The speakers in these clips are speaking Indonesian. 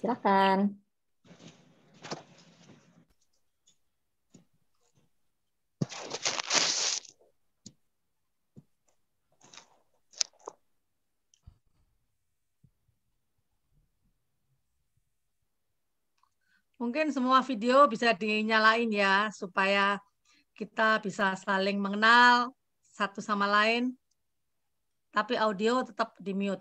Silakan. Mungkin semua video bisa dinyalain ya, supaya kita bisa saling mengenal satu sama lain, tapi audio tetap di-mute.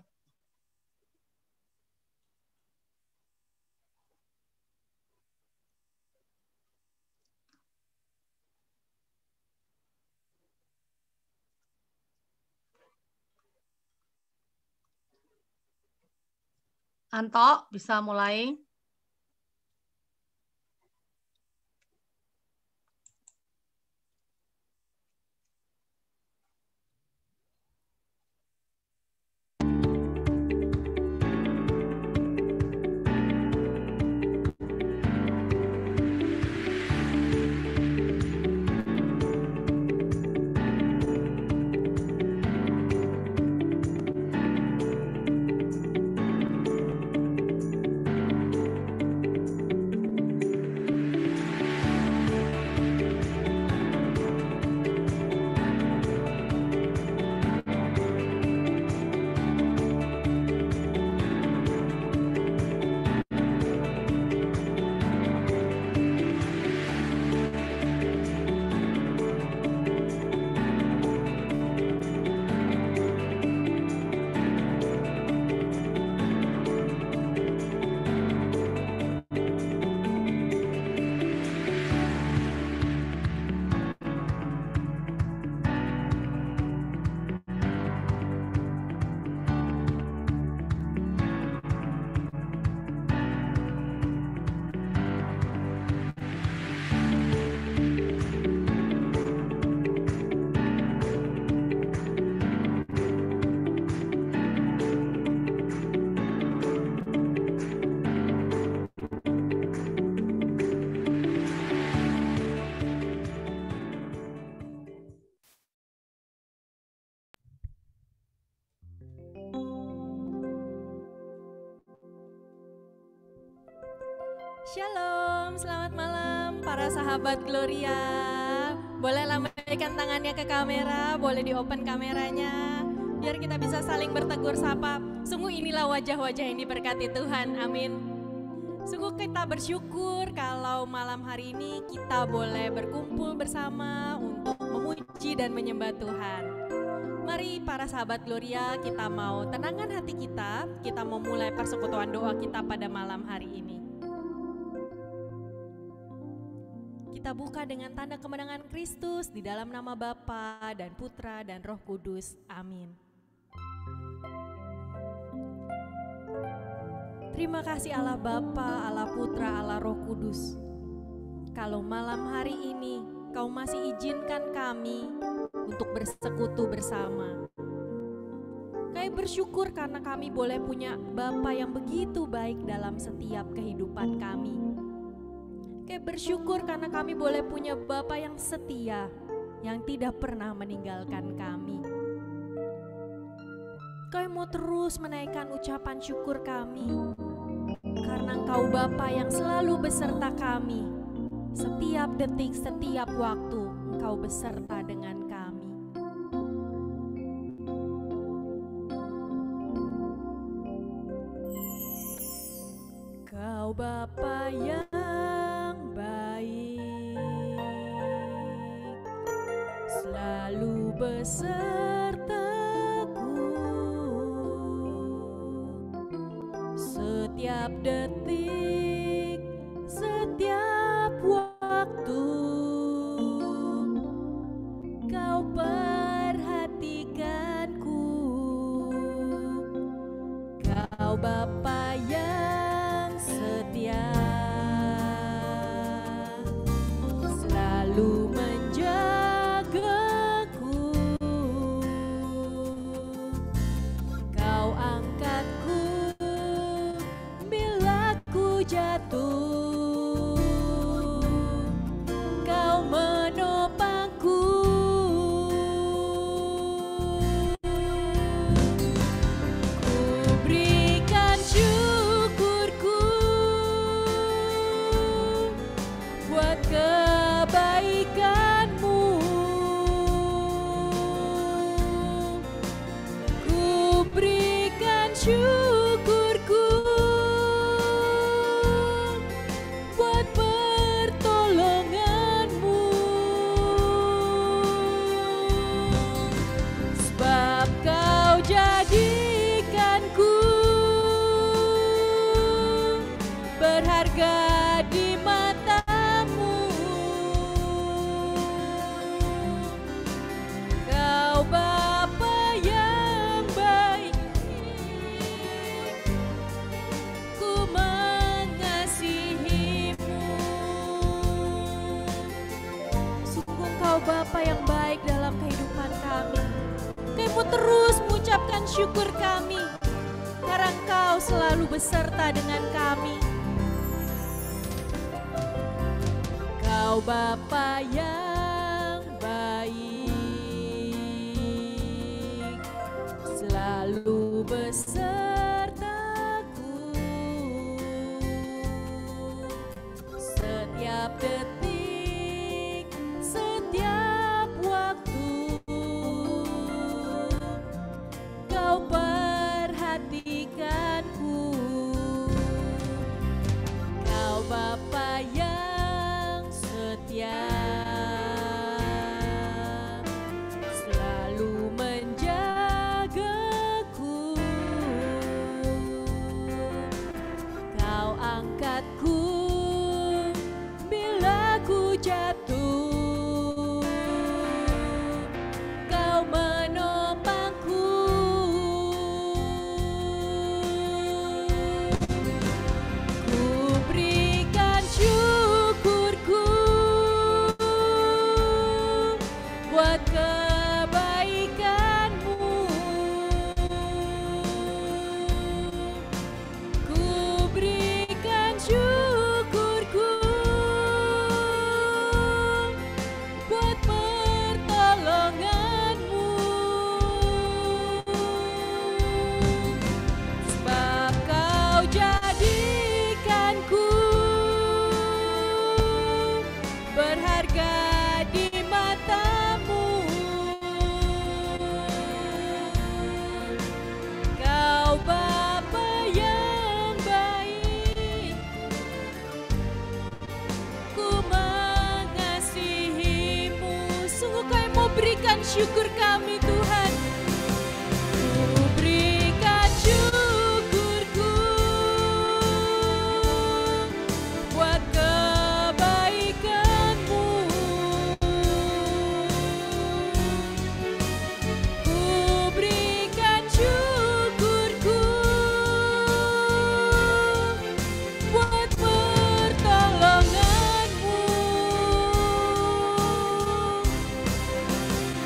Anto, bisa mulai? Shalom, selamat malam para sahabat Gloria. Boleh lambaikan tangannya ke kamera, boleh di-open kameranya, biar kita bisa saling bertegur sapa. Sungguh inilah wajah-wajah yang diberkati Tuhan, amin. Sungguh kita bersyukur kalau malam hari ini kita boleh berkumpul bersama untuk memuji dan menyembah Tuhan. Mari para sahabat Gloria, kita mau tenangkan hati kita mau mulai persekutuan doa kita pada malam hari ini. Kita buka dengan tanda kemenangan Kristus di dalam nama Bapa dan Putra dan Roh Kudus. Amin. Terima kasih Allah Bapa, Allah Putra, Allah Roh Kudus. Kalau malam hari ini Kau masih izinkan kami untuk bersekutu bersama. Kami bersyukur karena kami boleh punya Bapa yang begitu baik dalam setiap kehidupan kami. Kami bersyukur karena kami boleh punya Bapa yang setia, yang tidak pernah meninggalkan kami. Kami mau terus menaikkan ucapan syukur kami, karena Engkau Bapa yang selalu beserta kami. Setiap detik, setiap waktu, Engkau beserta dengan kami. Kau Bapa yang selalu besertaku setiap detik, setiap waktu. Kau perhatikanku, Kau Bapa yang setia, selalu berharga di matamu. Kau Bapa yang baik, ku mengasihimu. Sungguh Kau Bapa yang baik dalam kehidupan kami. Kami terus mengucapkan syukur kami karena Engkau selalu beserta dengan kami. Kau Bapa yang baik, selalu besertaku setiap detik, setiap waktu. Kau perhatikanku. Kau Bapa yang setia, selalu menjagaku. Kau angkatku bila ku jatuh. Kau menopangku. Ku berikan syukurku buat kebaikanmu. Ku berikan syukurku buat pertolonganmu. Sebab Kau jadikanku berharga di matamu. Kau Bapa yang baik, ku mengasihimu. Sungguh Kami mau berikan syukur kami Tuhan. Ku berikan syukurku buat kebaikanmu. Ku berikan syukurku buat pertolonganmu.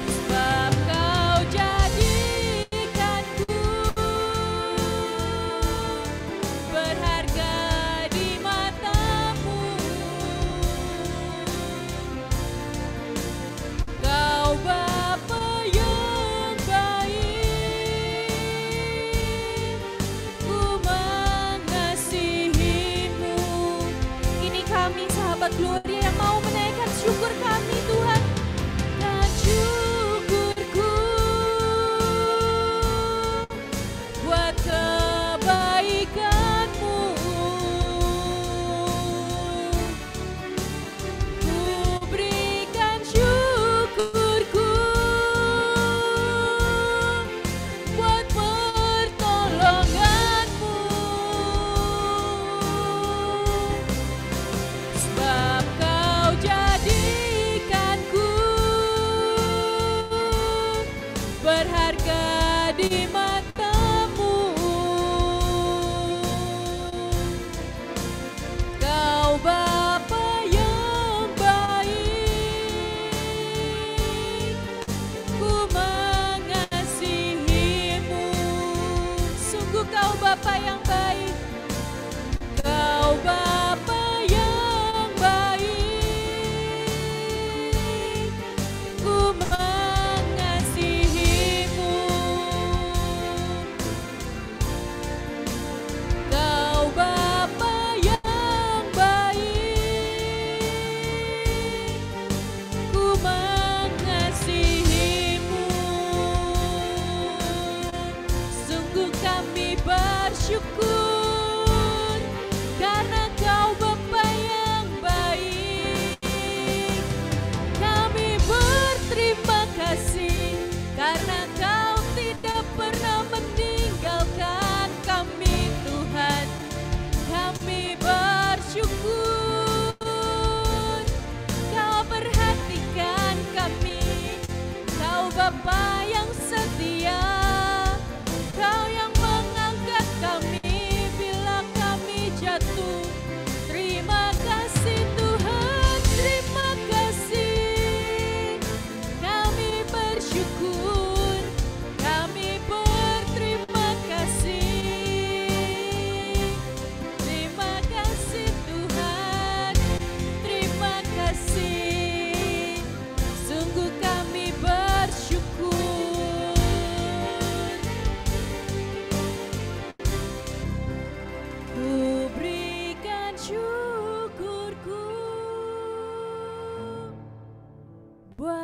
Sebab Kau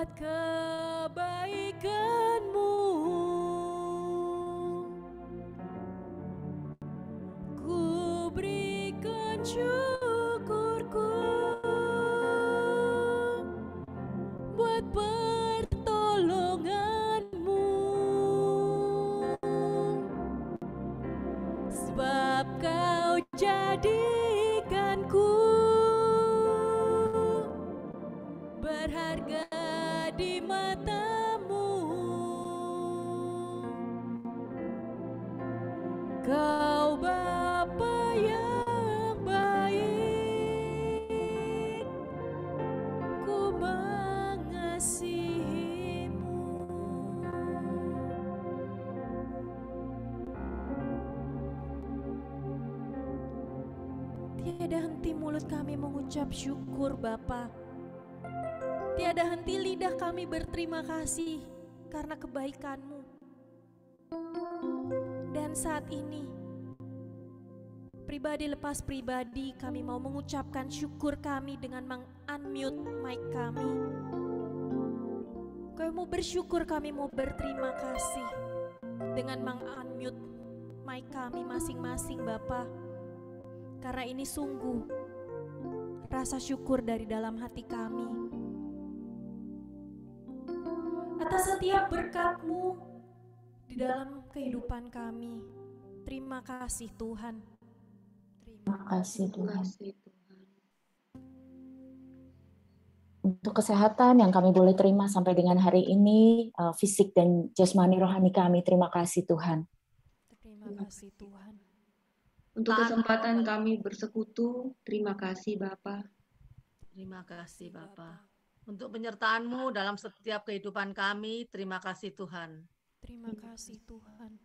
buat kebaikan-Mu. Ku berikan syukurku buat pertolongan-Mu, sebab Kau jadikanku berharga di mata-Mu. Kau Bapa yang baik, ku mengasihi-Mu. Tiada henti mulut kami mengucap syukur Bapa. Tiada henti lidah kami berterima kasih karena kebaikan-Mu. Dan saat ini, pribadi lepas pribadi, kami mau mengucapkan syukur kami dengan meng-unmute mic kami. Kami mau bersyukur, kami mau berterima kasih dengan meng-unmute mic kami masing-masing Bapa. Karena ini sungguh rasa syukur dari dalam hati kami atas setiap berkat-Mu di dalam kehidupan kami. Terima kasih Tuhan. Terima kasih Tuhan. Untuk kesehatan yang kami boleh terima sampai dengan hari ini, fisik dan jasmani rohani kami, terima kasih Tuhan. Terima kasih Tuhan. Untuk kesempatan kami bersekutu, terima kasih Bapa. Terima kasih Bapa. Untuk penyertaan-Mu dalam setiap kehidupan kami, terima kasih Tuhan. Terima kasih Tuhan.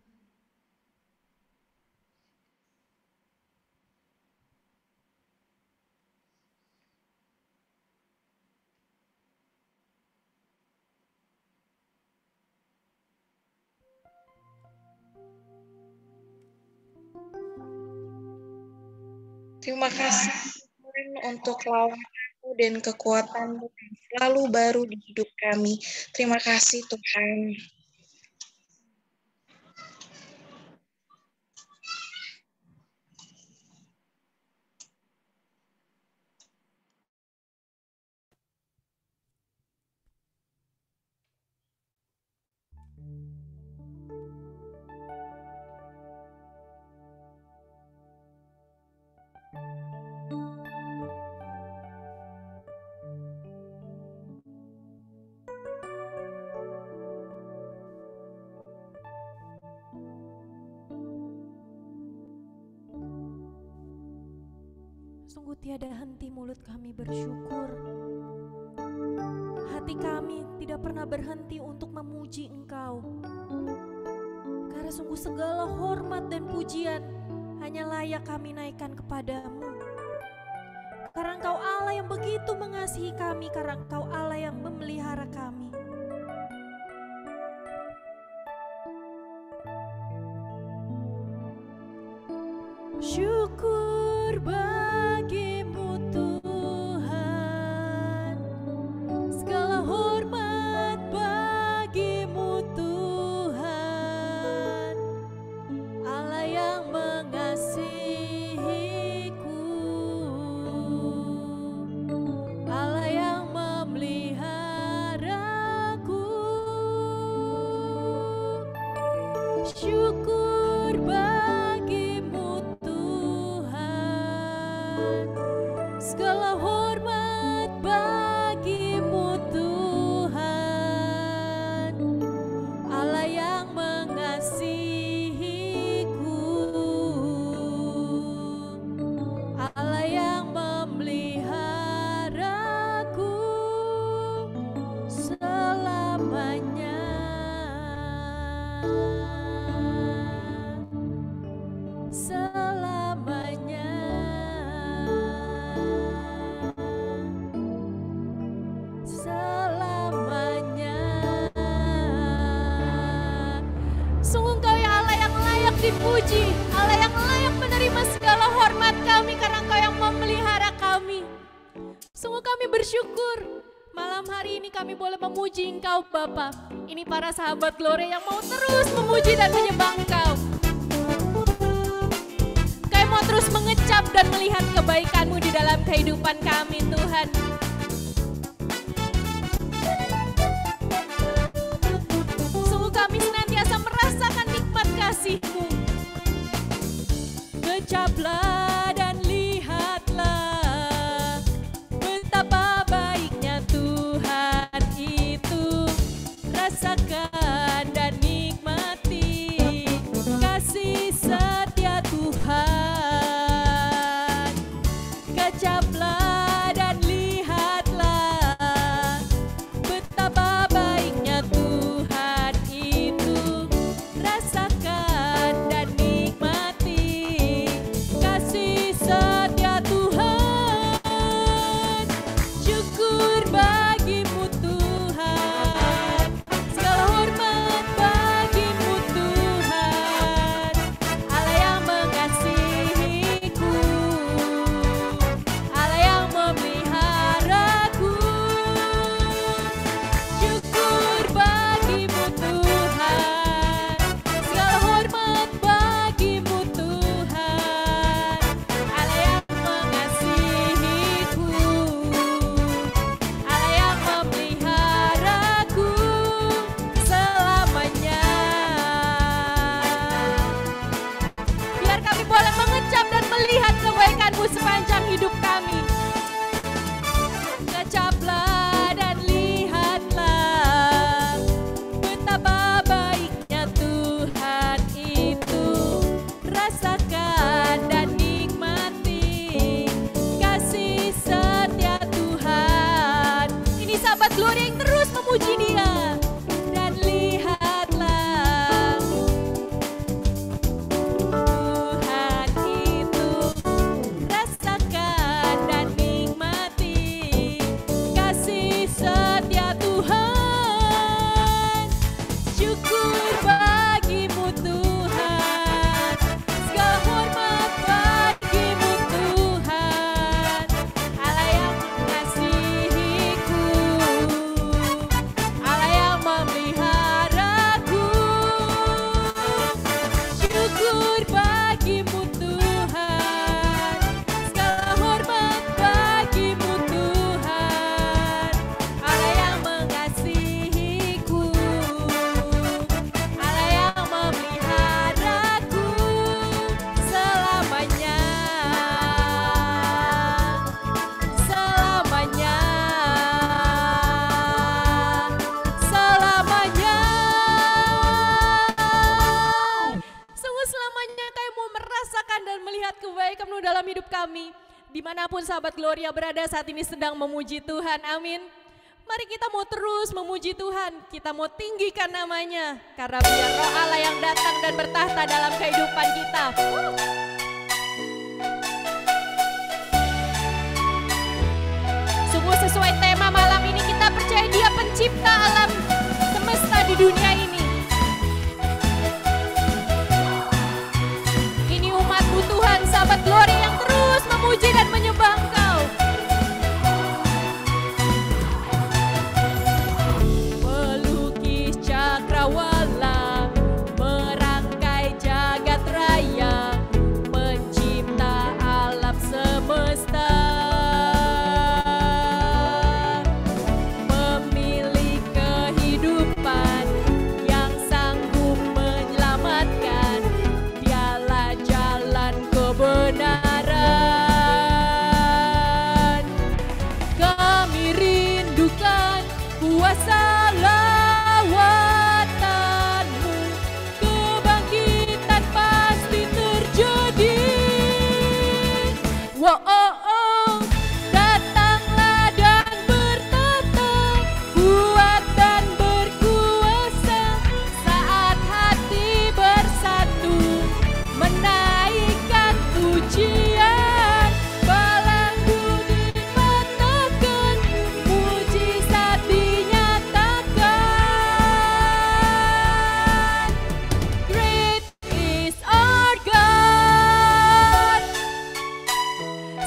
Terima kasih Tuhan untuk lawan-Mu dan kekuatan-Mu yang selalu baru di hidup kami. Terima kasih Tuhan. Sungguh tiada henti mulut kami bersyukur. Hati kami tidak pernah berhenti untuk memuji Engkau. Karena sungguh segala hormat dan pujian hanya layak kami naikkan kepadamu. Karena Engkau Allah yang begitu mengasihi kami, karena Engkau Allah yang memelihara kami. Syukur bagimu Tuhan, segala hormat bagimu Tuhan, Allah yang mengasihiku, Allah yang memeliharaku. Syukur bagimu Tuhan, segala hormat bagimu Tuhan, Allah yang mengasihiku, Allah yang memeliharaku selamanya. Selamanya. Selamanya. Sungguh Engkau ya Allah yang layak dipuji, Allah yang layak menerima segala hormat kami karena Engkau yang memelihara kami. Sungguh kami bersyukur Malam hari ini kami boleh memuji Engkau Bapa. Ini para sahabat Gloria yang mau terus memuji dan menyembah Engkau. Kami mau terus mengecap dan melihat kebaikan-Mu di dalam kehidupan kami Tuhan. Sungguh kami senantiasa merasakan nikmat kasih-Mu. Kecaplah dan lihatlah betapa baiknya Tuhan itu. Rasakan dan nikmati kasih setia Tuhan. Kecaplah dan lihatlah betapa baiknya Tuhan itu. Rasakan dan nikmati kasih setia Tuhan. Syukur bagimu Tuhan, segala hormat bagimu Tuhan, Allah yang mengasihiku, Allah yang memeliharaku. Syukur bagimu Tuhan, segala hormat bagimu Tuhan, Allah yang mengasihiku, Allah yang memeliharaku selamanya. Biar kami boleh mengecap dan melihat kebaikan-Mu sepanjang hidup kami. Kecaplah dan lihatlah betapa baiknya Tuhan itu. Rasakan dan nikmati kasih setia Tuhan. Ini sahabat Gloria yang terus memuji Dia. Dan lihatlah Tuhan itu. Rasakan dan nikmati kasih setia Tuhan. Syukur bagimu Tuhan, segala hormat bagimu Tuhan, Allah yang mengasihiku, Allah yang memeliharaku. Syukur bagimu Tuhan, segala hormat bagimu Tuhan, Allah yang mengasihiku, Allah yang memeliharaku selamanya, selamanya, selamanya. Sungguh selamanya kami mau merasakan dan melihat kebaikan-Mu dalam hidup kami. Dimanapun sahabat Gloria berada saat ini sedang memuji Tuhan, amin. Mari kita mau terus memuji Tuhan, kita mau tinggikan namanya. Karena biar roh Allah yang datang dan bertahta dalam kehidupan kita. Sungguh sesuai tema malam ini, kita percaya Dia pencipta alam semesta di dunia ini. Ini umat-Mu Tuhan, sahabat Gloria yang terus memuji dan menyembah Engkau. Pelukis cakrawala, merangkai jagat raya, pencipta alam semesta, pemilik kehidupan yang sanggup menyelamatkan. Dialah jalan kebenaran. Kami rindukan kuasa lawatan-Mu, kebangkitan pasti terjadi. Wow, oh, oh, datanglah dan bertata, kuat dan berkuasa, saat hati bersatu, menaikkan pujian, balang budi patahkan, mujizat dinyatakan. Great is our God.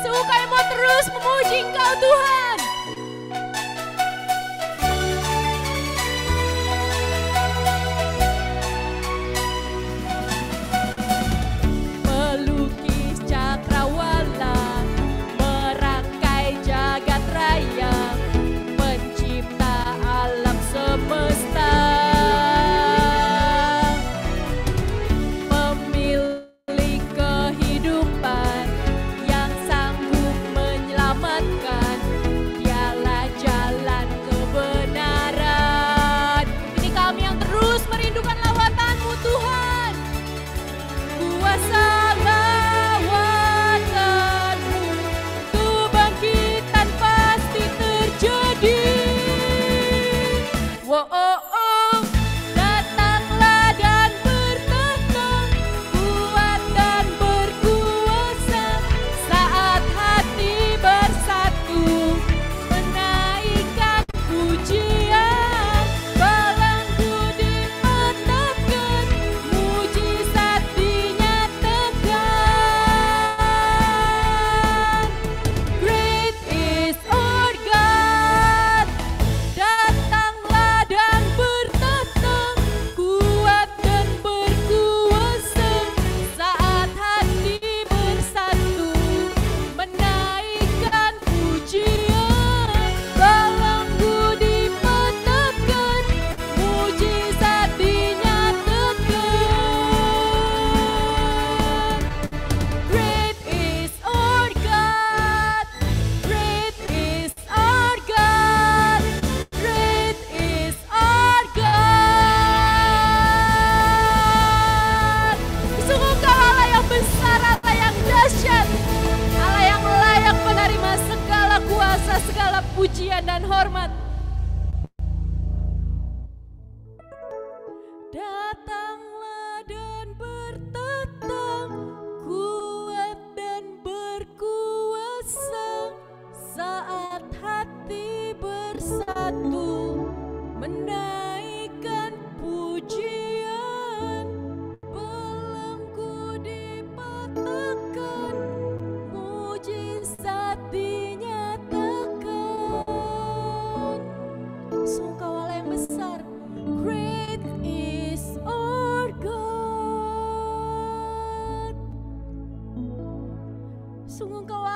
Sungguh kami mau terus memuji Engkau Tuhan.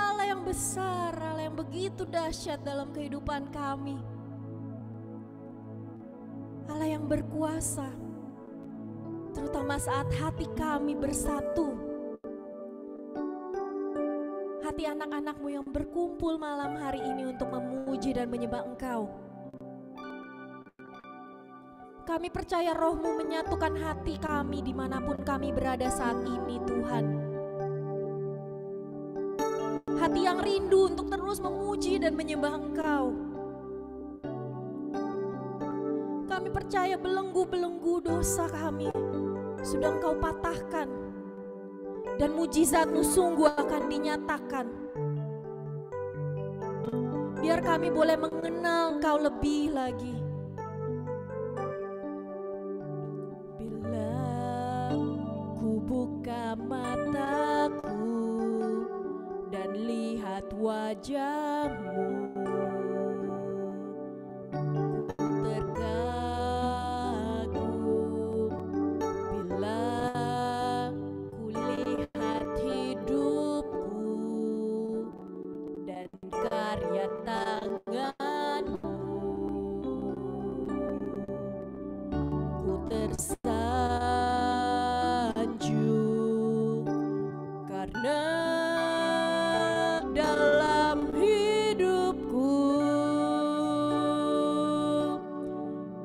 Allah yang besar, Allah yang begitu dahsyat dalam kehidupan kami. Allah yang berkuasa, terutama saat hati kami bersatu. Hati anak-anak-Mu yang berkumpul malam hari ini untuk memuji dan menyembah Engkau. Kami percaya Roh-Mu menyatukan hati kami dimanapun kami berada saat ini, Tuhan. Hati yang rindu untuk terus memuji dan menyembah Engkau. Kami percaya belenggu-belenggu dosa kami sudah Engkau patahkan, dan mujizat-Mu sungguh akan dinyatakan. Biar kami boleh mengenal Engkau lebih lagi. Bila ku buka mataku dan lihat wajah-Mu, ku terkagum. Bila ku lihat hidupku dan karya tangan-Mu, ku tersanjung karena dalam hidupku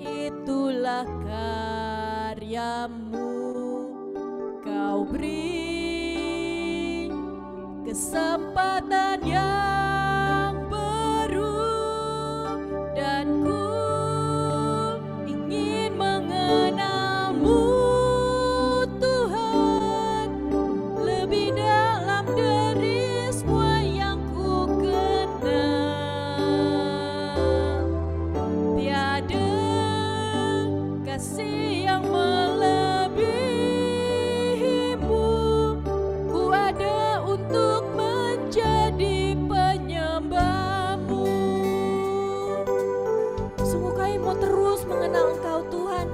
itulah karya-Mu. Kau beri kesempatan yang baru, dan ku ingin mengenal-Mu, Tuhan, lebih dalam dari semua yang ku kenal. Tiada kasih yang melebihi-Mu. Ku ada untuk menjadi penyembah-Mu. Sungguh kami mau terus mengenal Engkau, Tuhan.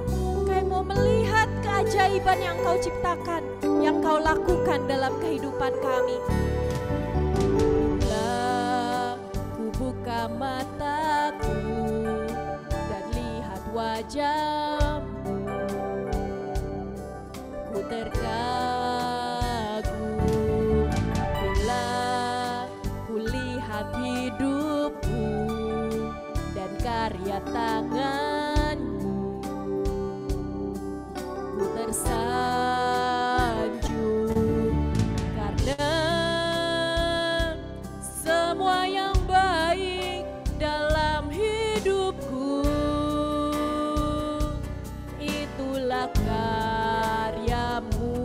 Kami mau melihat keajaiban yang Engkau ciptakan, yang Engkau lakukan dalam kehidupan kami. Bila ku buka mataku dan lihat wajah-Mu, ku terkagum. Bila ku lihat hidupku dan karya tangan-Mu, ku tersanjung karena semua yang baik dalam hidupku itulah karya-Mu.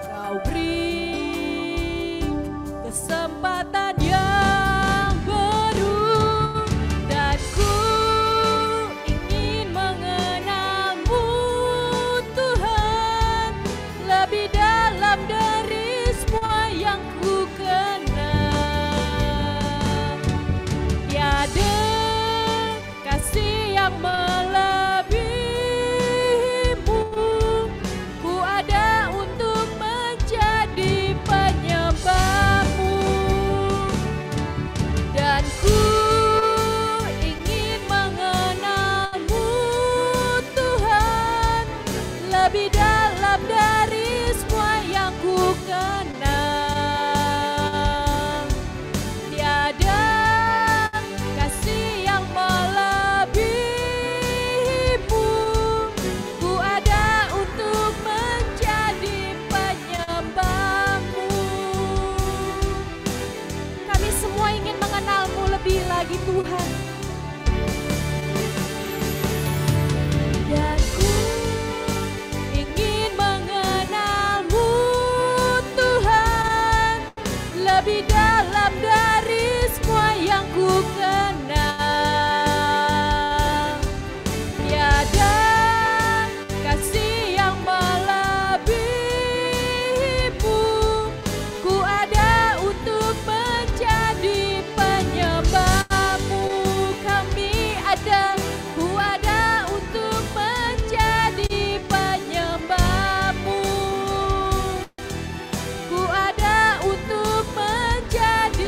Kau beri kesempatan yang baru, dan ku ingin mengenal-Mu, Tuhan, lebih dalam dari semua yang ku kenal. Tiada kasih yang melebihi-Mu. Ku ada untuk menjadi penyembah-Mu, dan ku ingin mengenal-Mu, Tuhan, lebih dalam dari semua yang ku kenal. Tiada kasih yang melebihi-Mu. Ku ada untuk menjadi penyembah-Mu. Kami semua ingin mengenal-Mu lebih lagi, Tuhan. Dan ku ingin mengenal-Mu, Tuhan, lebih dalam dari semua yang ku kenal. Tiada kasih yang melebihi-Mu. Ku ada untuk menjadi penyembah-Mu. Kami ada, ku ada untuk menjadi penyembah-Mu. Ku ada untuk menjadi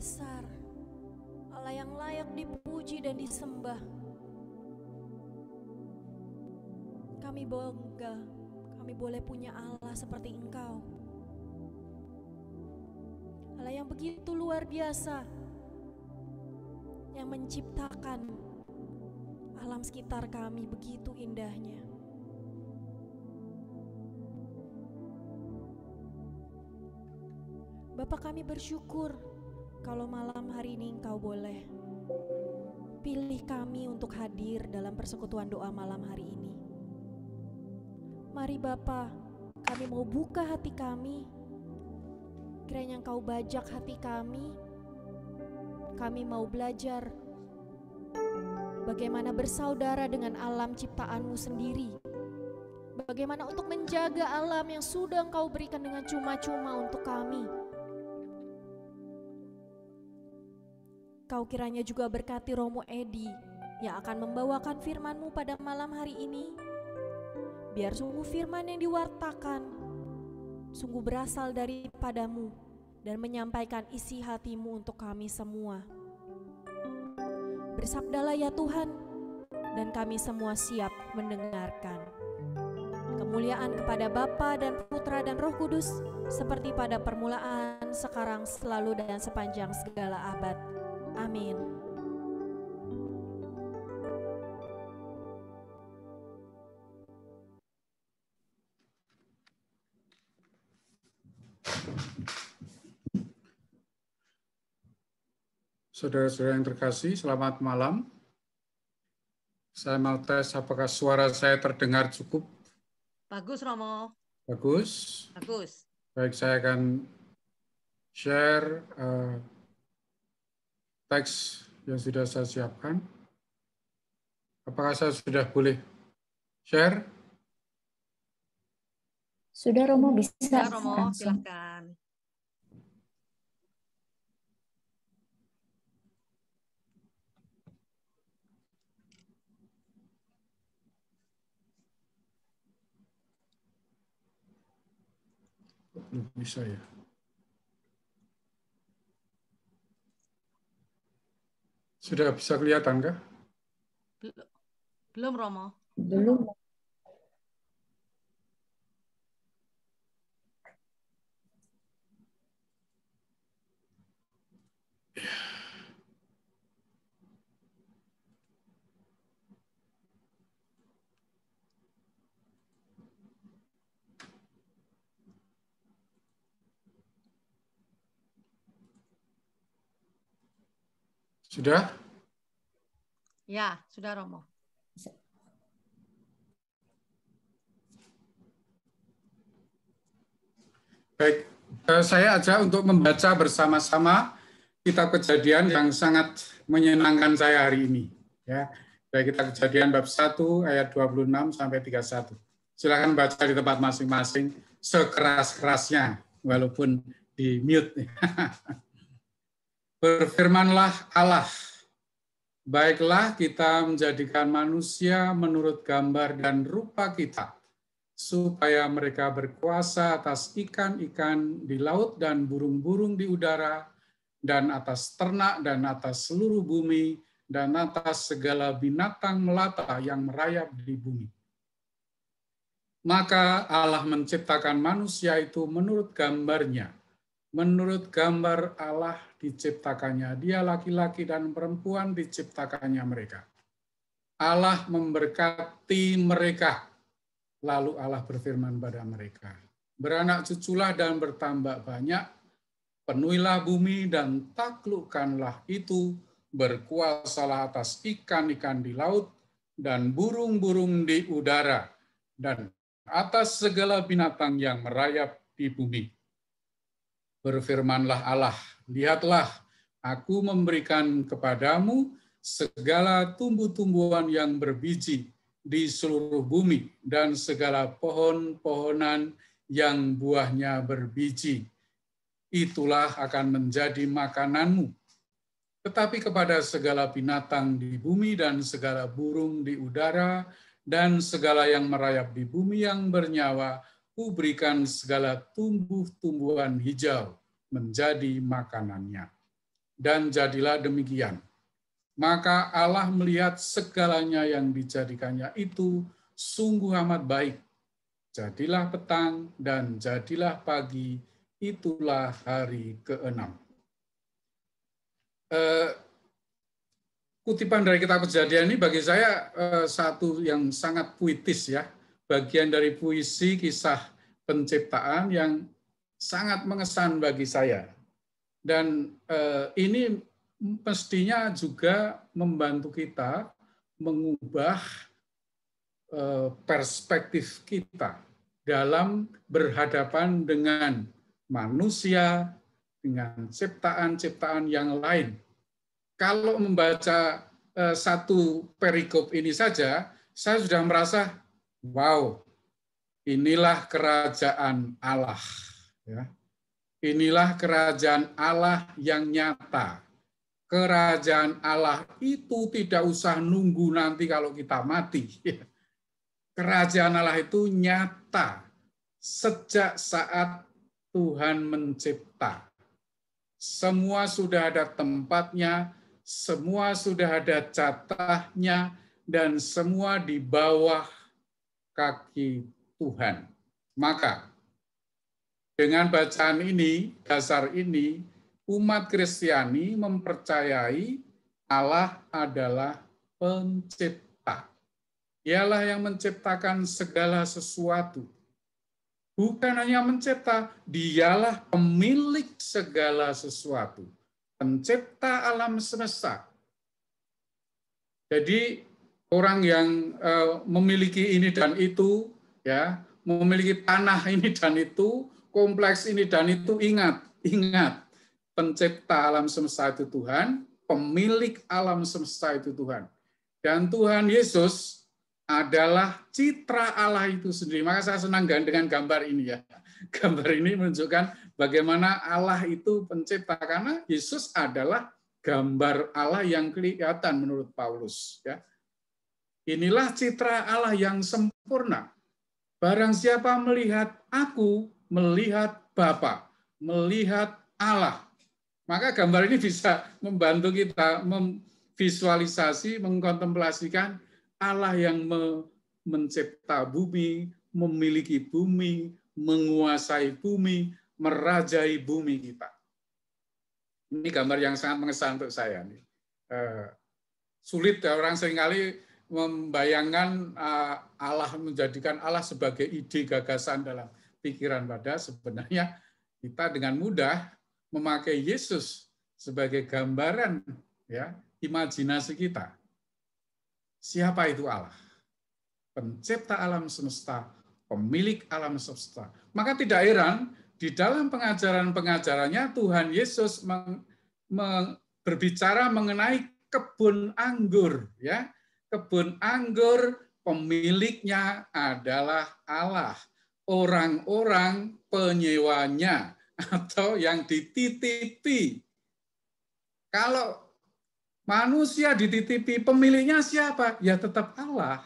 besar, Allah yang layak dipuji dan disembah. Kami bangga, kami boleh punya Allah seperti Engkau. Allah yang begitu luar biasa, yang menciptakan alam sekitar kami begitu indahnya. Bapa, kami bersyukur kalau malam hari ini Engkau boleh pilih kami untuk hadir dalam persekutuan doa malam hari ini. Mari Bapa, kami mau buka hati kami, kiranya Engkau bajak hati kami. Kami mau belajar bagaimana bersaudara dengan alam ciptaan-Mu sendiri. Bagaimana untuk menjaga alam yang sudah Engkau berikan dengan cuma-cuma untuk kami. Kau kiranya juga berkati Romo Edi yang akan membawakan firman-Mu pada malam hari ini. Biar sungguh firman yang diwartakan sungguh berasal daripada-Mu dan menyampaikan isi hati-Mu untuk kami semua. Bersabdalah ya Tuhan, dan kami semua siap mendengarkan. Kemuliaan kepada Bapa dan Putra dan Roh Kudus, seperti pada permulaan, sekarang, selalu, dan sepanjang segala abad. Amin. Saudara-saudara yang terkasih, selamat malam. Saya mau tes apakah suara saya terdengar cukup. Bagus, Romo. Bagus. Bagus. Baik, saya akan share teks yang sudah saya siapkan. Apakah saya sudah boleh share? Sudah Romo, bisa. Sudah Romo, langsung. silakan. Belum bisa ya. Sudah bisa kelihatan kah? Belum Romo. Belum. Sudah? Ya, sudah Romo. Baik, saya ajak untuk membaca bersama-sama kitab Kejadian yang sangat menyenangkan saya hari ini. Ya, dari kitab Kejadian bab 1 ayat 26 sampai 31. Silakan baca di tempat masing-masing sekeras-kerasnya, walaupun di mute. Berfirmanlah Allah, baiklah kita menjadikan manusia menurut gambar dan rupa kita, supaya mereka berkuasa atas ikan-ikan di laut dan burung-burung di udara, dan atas ternak dan atas seluruh bumi, dan atas segala binatang melata yang merayap di bumi. Maka Allah menciptakan manusia itu menurut gambarnya. Menurut gambar Allah diciptakannya, dia laki-laki dan perempuan diciptakannya mereka. Allah memberkati mereka. Lalu Allah berfirman pada mereka, beranak cuculah dan bertambah banyak, penuhilah bumi dan taklukkanlah itu, berkuasalah atas ikan-ikan di laut dan burung-burung di udara, dan atas segala binatang yang merayap di bumi. Berfirmanlah Allah, lihatlah, aku memberikan kepadamu segala tumbuh-tumbuhan yang berbiji di seluruh bumi dan segala pohon-pohonan yang buahnya berbiji. Itulah akan menjadi makananmu. Tetapi kepada segala binatang di bumi dan segala burung di udara dan segala yang merayap di bumi yang bernyawa, kuberikan segala tumbuh-tumbuhan hijau menjadi makanannya. dan jadilah demikian. Maka Allah melihat segalanya yang dijadikannya itu sungguh amat baik. Jadilah petang dan jadilah pagi, itulah hari ke-6. Kutipan dari kitab Kejadian ini bagi saya satu yang sangat puitis ya, bagian dari puisi kisah penciptaan yang sangat mengesan bagi saya. Dan ini mestinya juga membantu kita mengubah perspektif kita dalam berhadapan dengan manusia, dengan ciptaan-ciptaan yang lain. Kalau membaca satu perikop ini saja, saya sudah merasa, wow, inilah kerajaan Allah. Ya. Inilah kerajaan Allah yang nyata. Kerajaan Allah itu tidak usah nunggu nanti kalau kita mati. Kerajaan Allah itu nyata sejak saat Tuhan mencipta. Semua sudah ada tempatnya, semua sudah ada jatahnya, dan semua di bawah kaki Tuhan. Maka dengan bacaan ini, dasar ini, umat Kristiani mempercayai Allah adalah pencipta. Dialah yang menciptakan segala sesuatu. Bukan hanya mencipta, dialah pemilik segala sesuatu. Pencipta alam semesta. Jadi orang yang memiliki ini dan itu, ya, memiliki tanah ini dan itu, kompleks ini dan itu, ingat, pencipta alam semesta itu Tuhan, pemilik alam semesta itu Tuhan. Dan Tuhan Yesus adalah citra Allah itu sendiri. Maka saya senang dengan gambar ini ya. Gambar ini menunjukkan bagaimana Allah itu pencipta, karena Yesus adalah gambar Allah yang kelihatan menurut Paulus. Ya. Inilah citra Allah yang sempurna. Barang siapa melihat aku, melihat Bapa, melihat Allah. Maka gambar ini bisa membantu kita memvisualisasi, mengkontemplasikan Allah yang mencipta bumi, memiliki bumi, menguasai bumi, merajai bumi kita. Ini gambar yang sangat mengesan untuk saya. Sulit ya, orang seringkali membayangkan Allah, menjadikan Allah sebagai ide gagasan dalam pikiran, pada sebenarnya kita dengan mudah memakai Yesus sebagai gambaran ya imajinasi kita. Siapa itu Allah? Pencipta alam semesta, pemilik alam semesta. Maka tidak heran di dalam pengajaran-pengajarannya Tuhan Yesus berbicara mengenai kebun anggur, ya. Kebun anggur pemiliknya adalah Allah. Orang-orang penyewanya atau yang dititipi. Kalau manusia dititipi, pemiliknya siapa? Ya tetap Allah.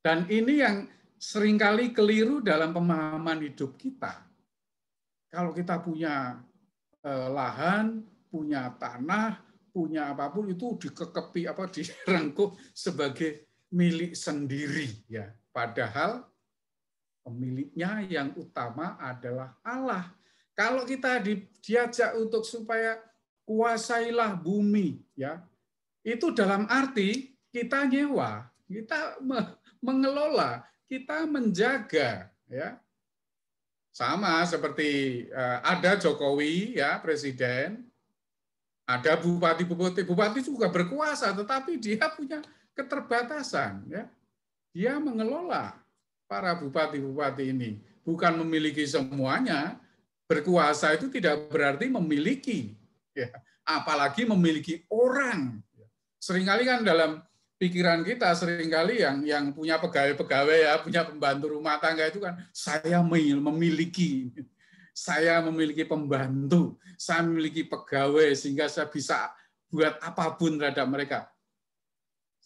Dan ini yang seringkali keliru dalam pemahaman hidup kita. Kalau kita punya lahan, punya tanah, punya apapun, itu dikekepi, direngkuh sebagai milik sendiri, ya. Padahal pemiliknya yang utama adalah Allah. Kalau kita diajak untuk supaya kuasailah bumi, ya, itu dalam arti kita nyewa, kita mengelola, kita menjaga, ya. Sama seperti ada Jokowi, ya, presiden, ada bupati juga berkuasa, tetapi dia punya keterbatasan, ya. Dia mengelola para bupati-bupati ini, bukan memiliki semuanya. Berkuasa itu tidak berarti memiliki, ya, apalagi memiliki orang. Seringkali kan dalam pikiran kita, seringkali yang punya pegawai-pegawai, ya, punya pembantu rumah tangga itu kan, saya memiliki pembantu, saya memiliki pegawai sehingga saya bisa buat apapun terhadap mereka.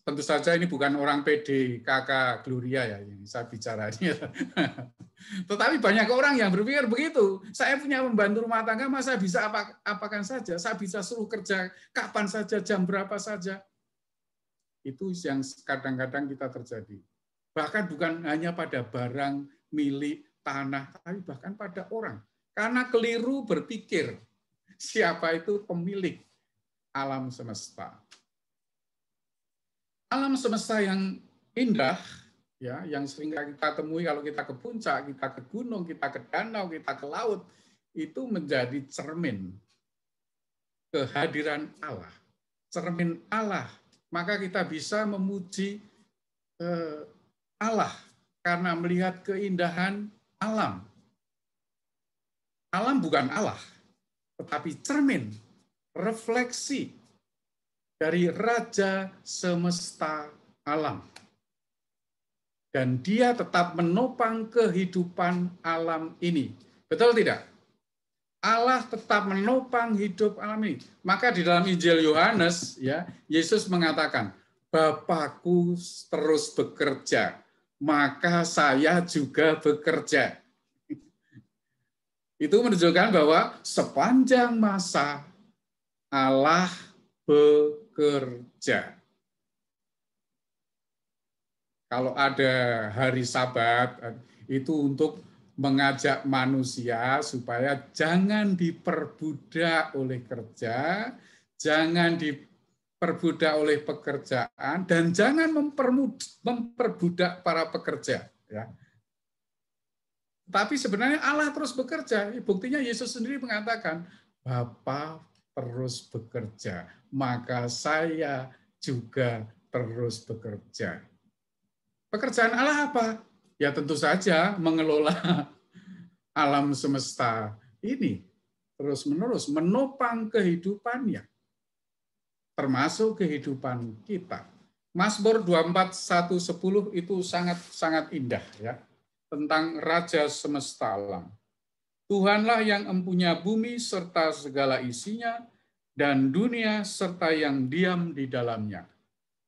tentu saja ini bukan orang PD kakak Gloria ya, yang saya bicaranya. Tetapi banyak orang yang berpikir begitu. Saya punya pembantu rumah tangga, masa bisa apakan saja? Saya bisa suruh kerja kapan saja, jam berapa saja. Itu yang kadang-kadang kita terjadi. Bahkan bukan hanya pada barang, milik, tanah, tapi bahkan pada orang. Karena keliru berpikir siapa itu pemilik alam semesta. Alam semesta yang indah, ya, yang sering kita temui kalau kita ke puncak, kita ke gunung, kita ke danau, kita ke laut, itu menjadi cermin kehadiran Allah, cermin Allah. Maka kita bisa memuji Allah karena melihat keindahan alam. Alam bukan Allah, tetapi cermin, refleksi dari Raja semesta alam. Dan dia tetap menopang kehidupan alam ini. Betul tidak? Allah tetap menopang hidup alam ini. Maka di dalam Injil Yohanes, ya, Yesus mengatakan, Bapakku terus bekerja, maka saya juga bekerja. Itu menunjukkan bahwa sepanjang masa Allah bekerja. Kalau ada hari Sabat, itu untuk mengajak manusia supaya jangan diperbudak oleh kerja, jangan diperbudak oleh pekerjaan, dan jangan memperbudak para pekerja. Ya. Tapi sebenarnya Allah terus bekerja. Buktinya Yesus sendiri mengatakan, Bapa terus bekerja, maka saya juga terus bekerja. Pekerjaan Allah apa? Ya tentu saja mengelola alam semesta ini terus-menerus, menopang kehidupannya, termasuk kehidupan kita. Mazmur 24:1-10 itu sangat indah ya, tentang Raja semesta alam. Tuhanlah yang empunya bumi serta segala isinya, dan dunia serta yang diam di dalamnya.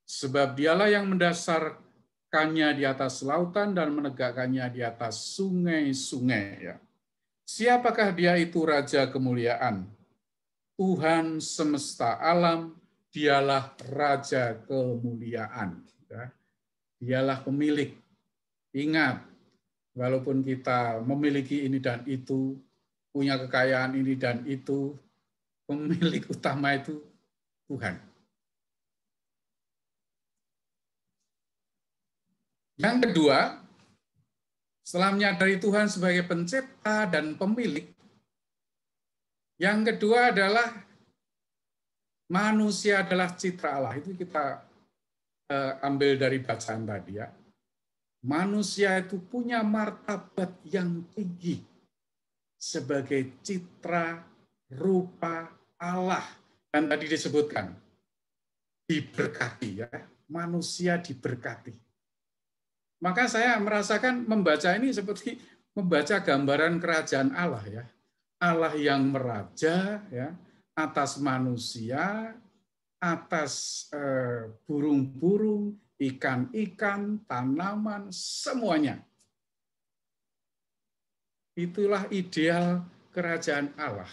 Sebab dialah yang mendasarkannya di atas lautan dan menegakkannya di atas sungai-sungai. Ya. Siapakah dia itu Raja kemuliaan? Tuhan semesta alam, dialah Raja kemuliaan. Ya. Dialah pemilik. Ingat, walaupun kita memiliki ini dan itu, punya kekayaan ini dan itu, pemilik utama itu Tuhan. Yang kedua, setelah menyadari Tuhan sebagai pencipta dan pemilik, yang kedua adalah manusia adalah citra Allah. Itu kita ambil dari bacaan tadi ya. Manusia itu punya martabat yang tinggi sebagai citra rupa Allah. Dan tadi disebutkan, diberkati ya, manusia diberkati. Maka saya merasakan membaca ini seperti membaca gambaran kerajaan Allah ya. Allah yang meraja ya, atas manusia, atas burung-burung, ikan-ikan, tanaman, semuanya. Itulah ideal kerajaan Allah.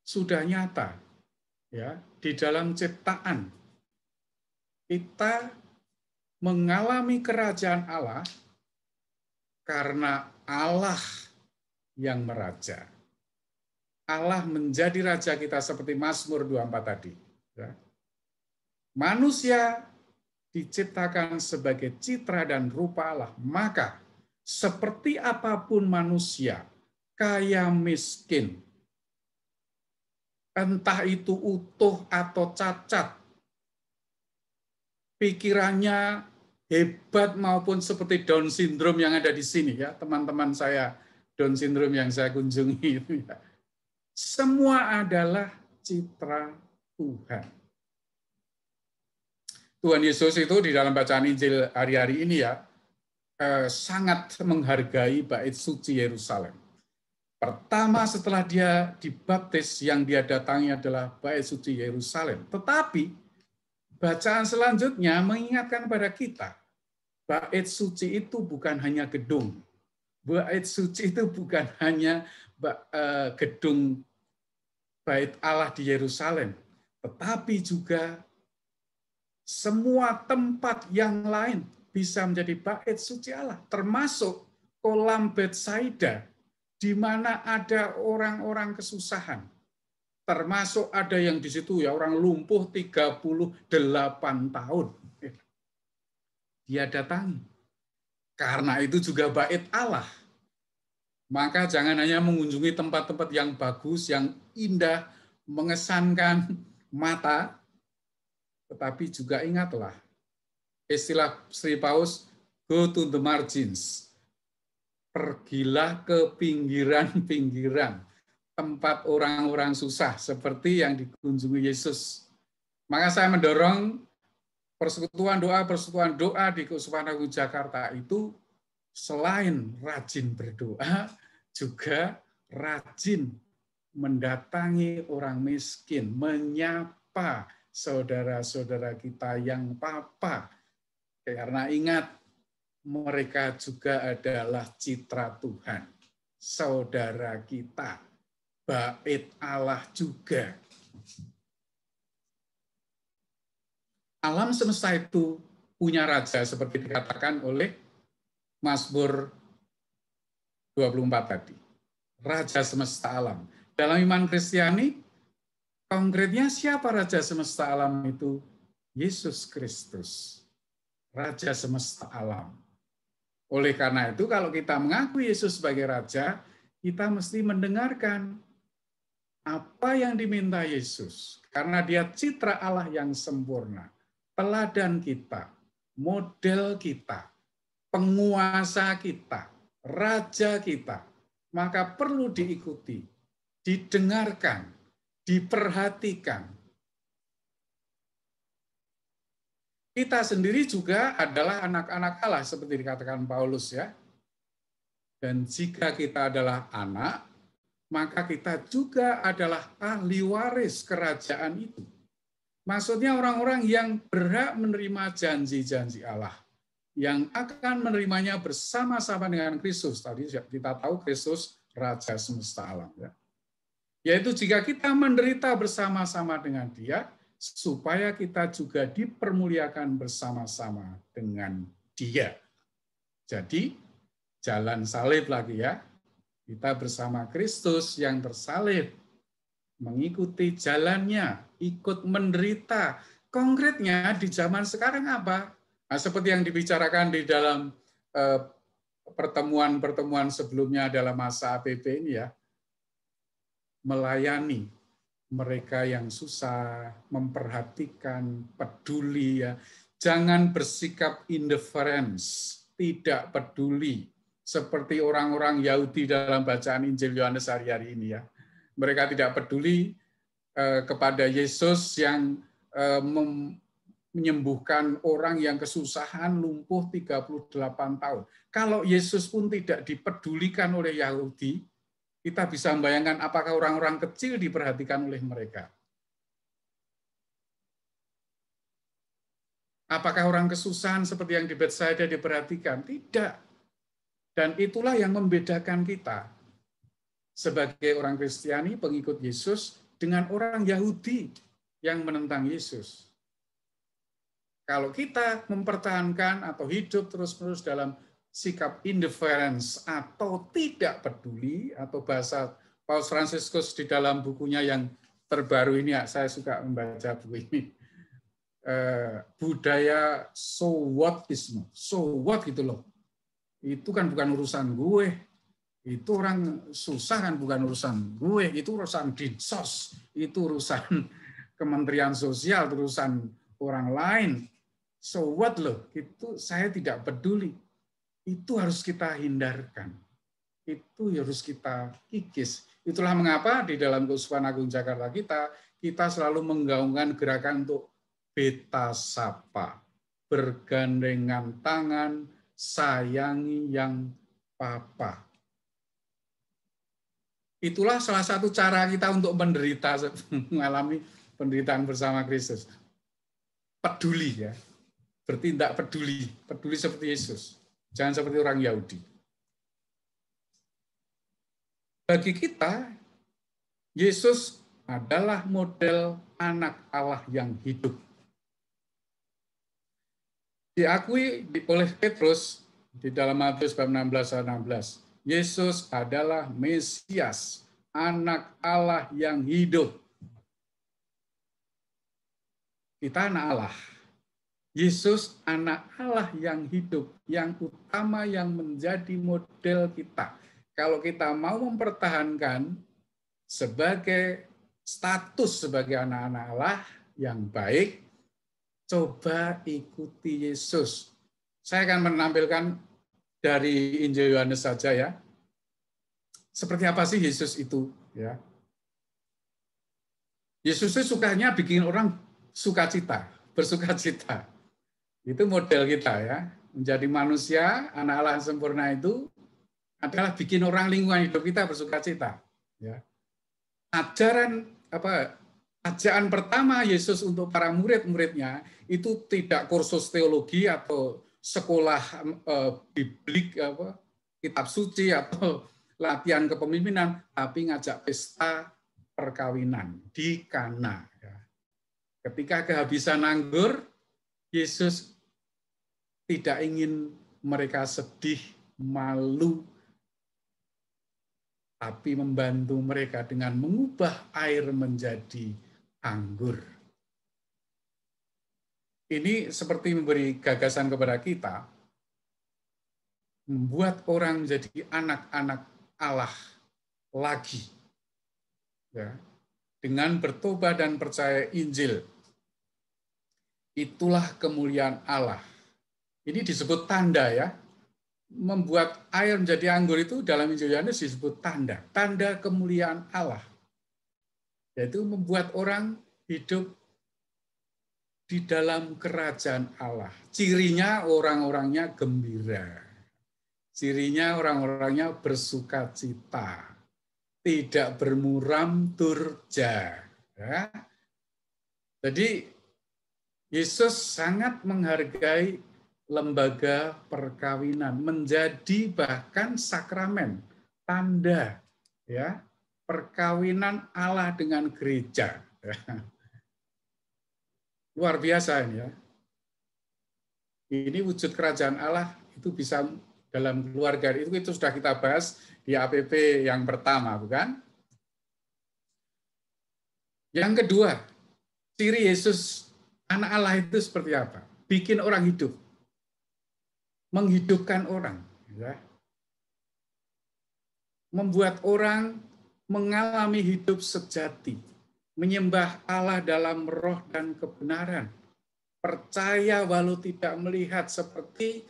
Sudah nyata ya di dalam ciptaan. Kita mengalami kerajaan Allah karena Allah yang meraja. Allah menjadi raja kita seperti Mazmur 24 tadi. Ya. Manusia diciptakan sebagai citra dan rupa Allah, maka seperti apapun manusia, kaya miskin, entah itu utuh atau cacat, pikirannya hebat maupun seperti Down syndrome yang ada di sini ya, teman-teman saya Down syndrome yang saya kunjungi itu ya. Semua adalah citra Tuhan. Tuhan Yesus itu di dalam bacaan Injil hari-hari ini ya, sangat menghargai bait suci Yerusalem. Pertama setelah dia dibaptis, yang dia datangi adalah bait suci Yerusalem. Tetapi bacaan selanjutnya mengingatkan pada kita, bait suci itu bukan hanya gedung. Bait suci itu bukan hanya gedung bait Allah di Yerusalem, tetapi juga semua tempat yang lain bisa menjadi bait suci Allah, termasuk kolam Betsaida, di mana ada orang-orang kesusahan. Termasuk ada yang di situ ya orang lumpuh 38 tahun. Dia datangi. Karena itu juga bait Allah. Maka jangan hanya mengunjungi tempat-tempat yang bagus, yang indah, mengesankan mata, tetapi juga ingatlah istilah Sri Paus, go to the margins. Pergilah ke pinggiran-pinggiran tempat orang-orang susah seperti yang dikunjungi Yesus. Maka saya mendorong persekutuan doa di Keuskupan Agung Jakarta itu selain rajin berdoa, juga rajin mendatangi orang miskin, menyapa saudara-saudara kita yang papa. Karena ingat, mereka juga adalah citra Tuhan, saudara kita, bait Allah juga. Alam semesta itu punya raja seperti dikatakan oleh Mazmur 24 tadi. Raja semesta alam. Dalam iman Kristiani, konkretnya siapa raja semesta alam itu? Yesus Kristus, raja semesta alam. Oleh karena itu, kalau kita mengaku Yesus sebagai raja, kita mesti mendengarkan apa yang diminta Yesus. Karena dia citra Allah yang sempurna, teladan kita, model kita, penguasa kita, raja kita, maka perlu diikuti, didengarkan, diperhatikan. Kita sendiri juga adalah anak-anak Allah seperti dikatakan Paulus ya. Dan jika kita adalah anak, maka kita juga adalah ahli waris kerajaan itu. Maksudnya orang-orang yang berhak menerima janji-janji Allah, yang akan menerimanya bersama-sama dengan Kristus. Tadi kita tahu Kristus Raja semesta alam. Ya. Yaitu jika kita menderita bersama-sama dengan Dia, supaya kita juga dipermuliakan bersama-sama dengan Dia. Jadi, jalan salib lagi ya. Kita bersama Kristus yang tersalib, mengikuti jalannya, ikut menderita. Konkretnya di zaman sekarang apa? Nah, seperti yang dibicarakan di dalam pertemuan-pertemuan sebelumnya dalam masa APP ini ya, melayani mereka yang susah, memperhatikan, peduli ya. Jangan bersikap indifference, tidak peduli. Seperti orang-orang Yahudi dalam bacaan Injil Yohanes hari-hari ini ya. Mereka tidak peduli kepada Yesus yang menyembuhkan orang yang kesusahan lumpuh 38 tahun. Kalau Yesus pun tidak dipedulikan oleh Yahudi, kita bisa membayangkan apakah orang-orang kecil diperhatikan oleh mereka. Apakah orang kesusahan seperti yang di Betsaida diperhatikan? Tidak. Dan itulah yang membedakan kita sebagai orang Kristiani, pengikut Yesus, dengan orang Yahudi yang menentang Yesus. Kalau kita mempertahankan atau hidup terus-menerus dalam sikap indifference atau tidak peduli, atau bahasa Paus Fransiskus di dalam bukunya yang terbaru ini, saya suka membaca buku ini, budaya so what-isme, so what gitu loh. Itu kan bukan urusan gue, itu orang susah kan bukan urusan gue, itu urusan Dinsos, itu urusan Kementerian Sosial, urusan orang lain. So what loh, itu saya tidak peduli. Itu harus kita hindarkan. Itu harus kita kikis. Itulah mengapa di dalam Keuskupan Agung Jakarta kita selalu menggaungkan gerakan untuk beta sapa, bergandengan tangan, sayangi yang papa. Itulah salah satu cara kita untuk menderita, mengalami penderitaan bersama Kristus. peduli ya. Bertindak peduli seperti Yesus. Jangan seperti orang Yahudi. Bagi kita, Yesus adalah model anak Allah yang hidup. Diakui oleh Petrus di dalam Matius bab 16, Yesus adalah Mesias, anak Allah yang hidup. Kita anak Allah. Yesus anak Allah yang hidup, yang utama, yang menjadi model kita. Kalau kita mau mempertahankan sebagai status sebagai anak-anak Allah yang baik, coba ikuti Yesus. Saya akan menampilkan dari Injil Yohanes saja ya. Seperti apa sih Yesus itu? Ya. Yesus itu sukanya bikin orang sukacita, bersukacita. Itu model kita ya. Menjadi manusia, anak Allah yang sempurna itu adalah bikin orang lingkungan hidup kita bersukacita. Ya. Ajaran pertama Yesus untuk para murid-muridnya itu tidak kursus teologi atau sekolah biblik, kitab suci atau latihan kepemimpinan, tapi ngajak pesta perkawinan di Kana. Ketika kehabisan anggur, Yesus tidak ingin mereka sedih, malu, tapi membantu mereka dengan mengubah air menjadi anggur. Ini seperti memberi gagasan kepada kita, membuat orang menjadi anak-anak Allah lagi. Ya, dengan bertobat dan percaya Injil. Itulah kemuliaan Allah. Ini disebut tanda ya. Membuat air menjadi anggur itu dalam Injil Yohanes disebut tanda. Tanda kemuliaan Allah. Yaitu membuat orang hidup di dalam kerajaan Allah. Cirinya orang-orangnya gembira. Cirinya orang-orangnya bersukacita. Tidak bermuram durja. Ya. Jadi Yesus sangat menghargai lembaga perkawinan, menjadi bahkan sakramen, tanda ya perkawinan Allah dengan gereja. Luar biasa ini ya. Ini wujud kerajaan Allah itu bisa dalam keluarga, itu sudah kita bahas di APP yang pertama, bukan? Yang kedua, ciri Yesus anak Allah itu seperti apa? Bikin orang hidup. Menghidupkan orang. Ya. Membuat orang mengalami hidup sejati. Menyembah Allah dalam roh dan kebenaran. Percaya walau tidak melihat, seperti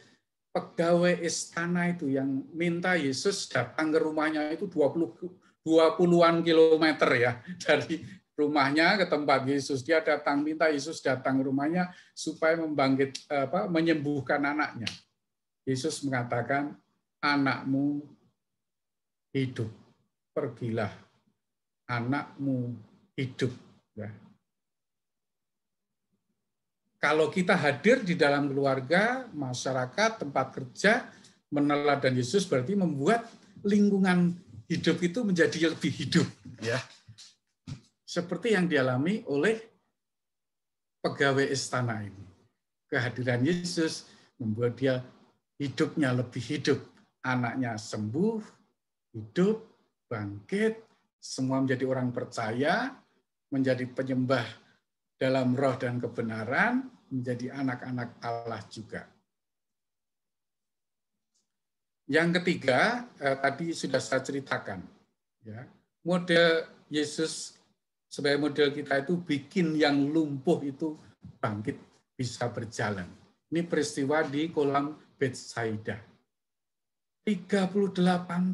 pegawai istana itu yang minta Yesus datang ke rumahnya itu 20-an kilometer ya dari rumahnya ke tempat Yesus. Dia datang, minta Yesus datang ke rumahnya supaya menyembuhkan anaknya. Yesus mengatakan, anakmu hidup, pergilah, anakmu hidup. Ya. Kalau kita hadir di dalam keluarga, masyarakat, tempat kerja, meneladani Yesus berarti membuat lingkungan hidup itu menjadi lebih hidup. Ya. Seperti yang dialami oleh pegawai istana ini. Kehadiran Yesus membuat dia hidupnya lebih hidup. Anaknya sembuh, hidup, bangkit, semua menjadi orang percaya, menjadi penyembah dalam roh dan kebenaran, menjadi anak-anak Allah juga. Yang ketiga, tadi sudah saya ceritakan. Ya, model Yesus sebagai model kita itu bikin yang lumpuh itu bangkit, bisa berjalan. Ini peristiwa di kolam Betsaida. 38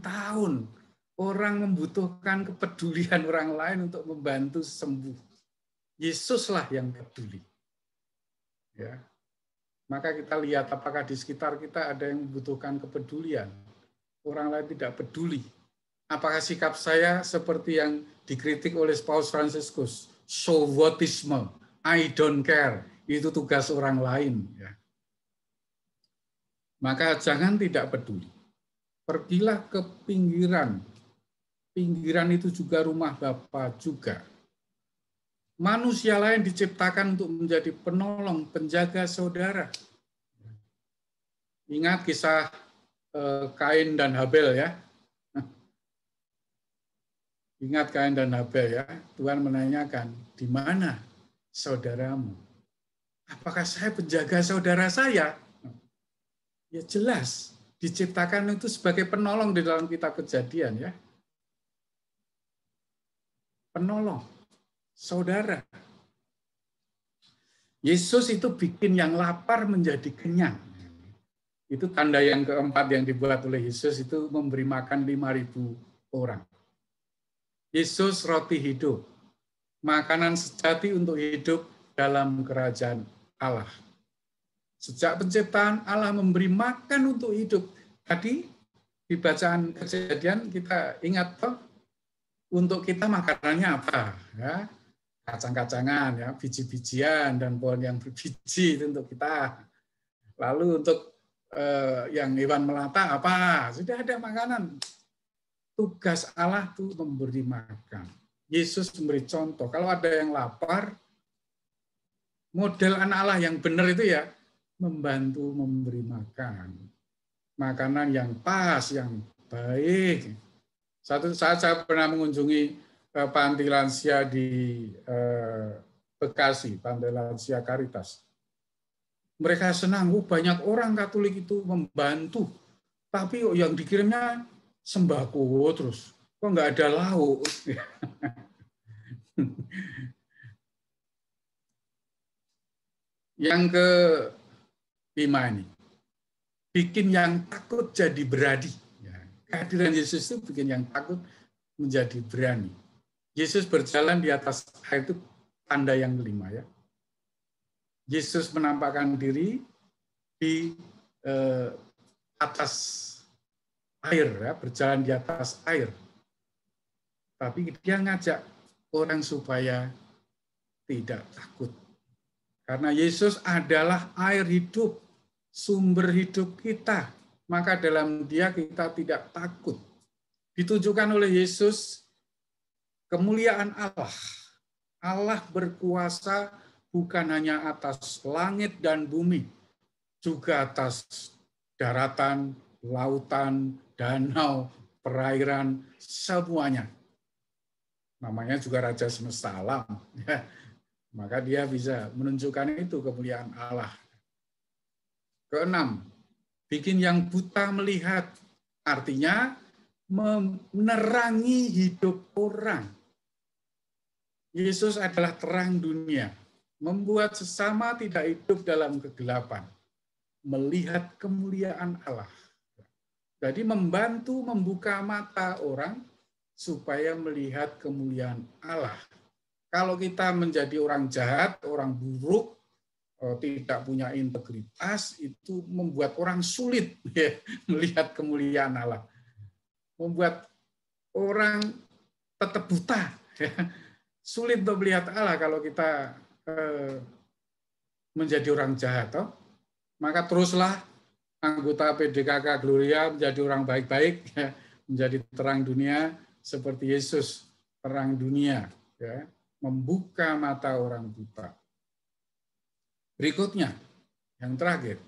tahun orang membutuhkan kepedulian orang lain untuk membantu sembuh. Yesuslah yang peduli. Ya. Maka kita lihat apakah di sekitar kita ada yang membutuhkan kepedulian. Orang lain tidak peduli. Apakah sikap saya seperti yang dikritik oleh Paus Fransiskus, so whatisme, I don't care. Itu tugas orang lain. Ya. Maka jangan tidak peduli. Pergilah ke pinggiran. Pinggiran itu juga rumah Bapa juga. Manusia lain diciptakan untuk menjadi penolong, penjaga saudara. Ingat kisah Kain dan Habel ya. Ingat Kain dan Habel ya. Tuhan menanyakan, di mana saudaramu? Apakah saya penjaga saudara saya? Ya jelas, diciptakan itu sebagai penolong di dalam kitab Kejadian ya. Penolong, saudara. Yesus itu bikin yang lapar menjadi kenyang. Itu tanda yang keempat yang dibuat oleh Yesus, itu memberi makan 5.000 orang. Yesus roti hidup, makanan sejati untuk hidup dalam kerajaan Allah. Sejak penciptaan Allah memberi makan untuk hidup. Tadi di bacaan Kejadian kita ingat toh, untuk kita makanannya apa? Ya, kacang-kacangan, ya, biji-bijian dan pohon yang berbiji itu untuk kita. Lalu untuk yang hewan melata apa? Sudah ada makanan. Tugas Allah itu memberi makan. Yesus memberi contoh. Kalau ada yang lapar, model anak Allah yang benar itu ya membantu memberi makan. Makanan yang pas, yang baik. Satu saat saya pernah mengunjungi panti lansia di Bekasi, panti lansia Caritas. Mereka senang, banyak orang Katolik itu membantu. Tapi yang dikirimnya sembako terus. Kok nggak ada lauk? Yang ke-5 ini. Bikin yang takut jadi berani. Kehadiran Yesus itu bikin yang takut menjadi berani. Yesus berjalan di atas air itu tanda yang kelima ya. Yesus menampakkan diri di atas air ya, berjalan di atas air. Tapi dia ngajak orang supaya tidak takut. Karena Yesus adalah air hidup, sumber hidup kita. Maka dalam dia kita tidak takut. Ditunjukkan oleh Yesus kemuliaan Allah. Allah berkuasa bukan hanya atas langit dan bumi, juga atas daratan, lautan, danau, perairan, semuanya. Namanya juga Raja Semesta Alam. Maka dia bisa menunjukkan itu kemuliaan Allah. Keenam, bikin yang buta melihat, artinya menerangi hidup orang. Yesus adalah terang dunia, membuat sesama tidak hidup dalam kegelapan, melihat kemuliaan Allah. Jadi membantu membuka mata orang supaya melihat kemuliaan Allah. Kalau kita menjadi orang jahat, orang buruk, tidak punya integritas, itu membuat orang sulit ya, melihat kemuliaan Allah. Membuat orang tetap buta. Ya. Sulit untuk melihat Allah kalau kita menjadi orang jahat. Toh. Maka teruslah anggota PDKK Gloria menjadi orang baik-baik, ya, menjadi terang dunia seperti Yesus, terang dunia, ya, membuka mata orang buta. Berikutnya, yang terakhir,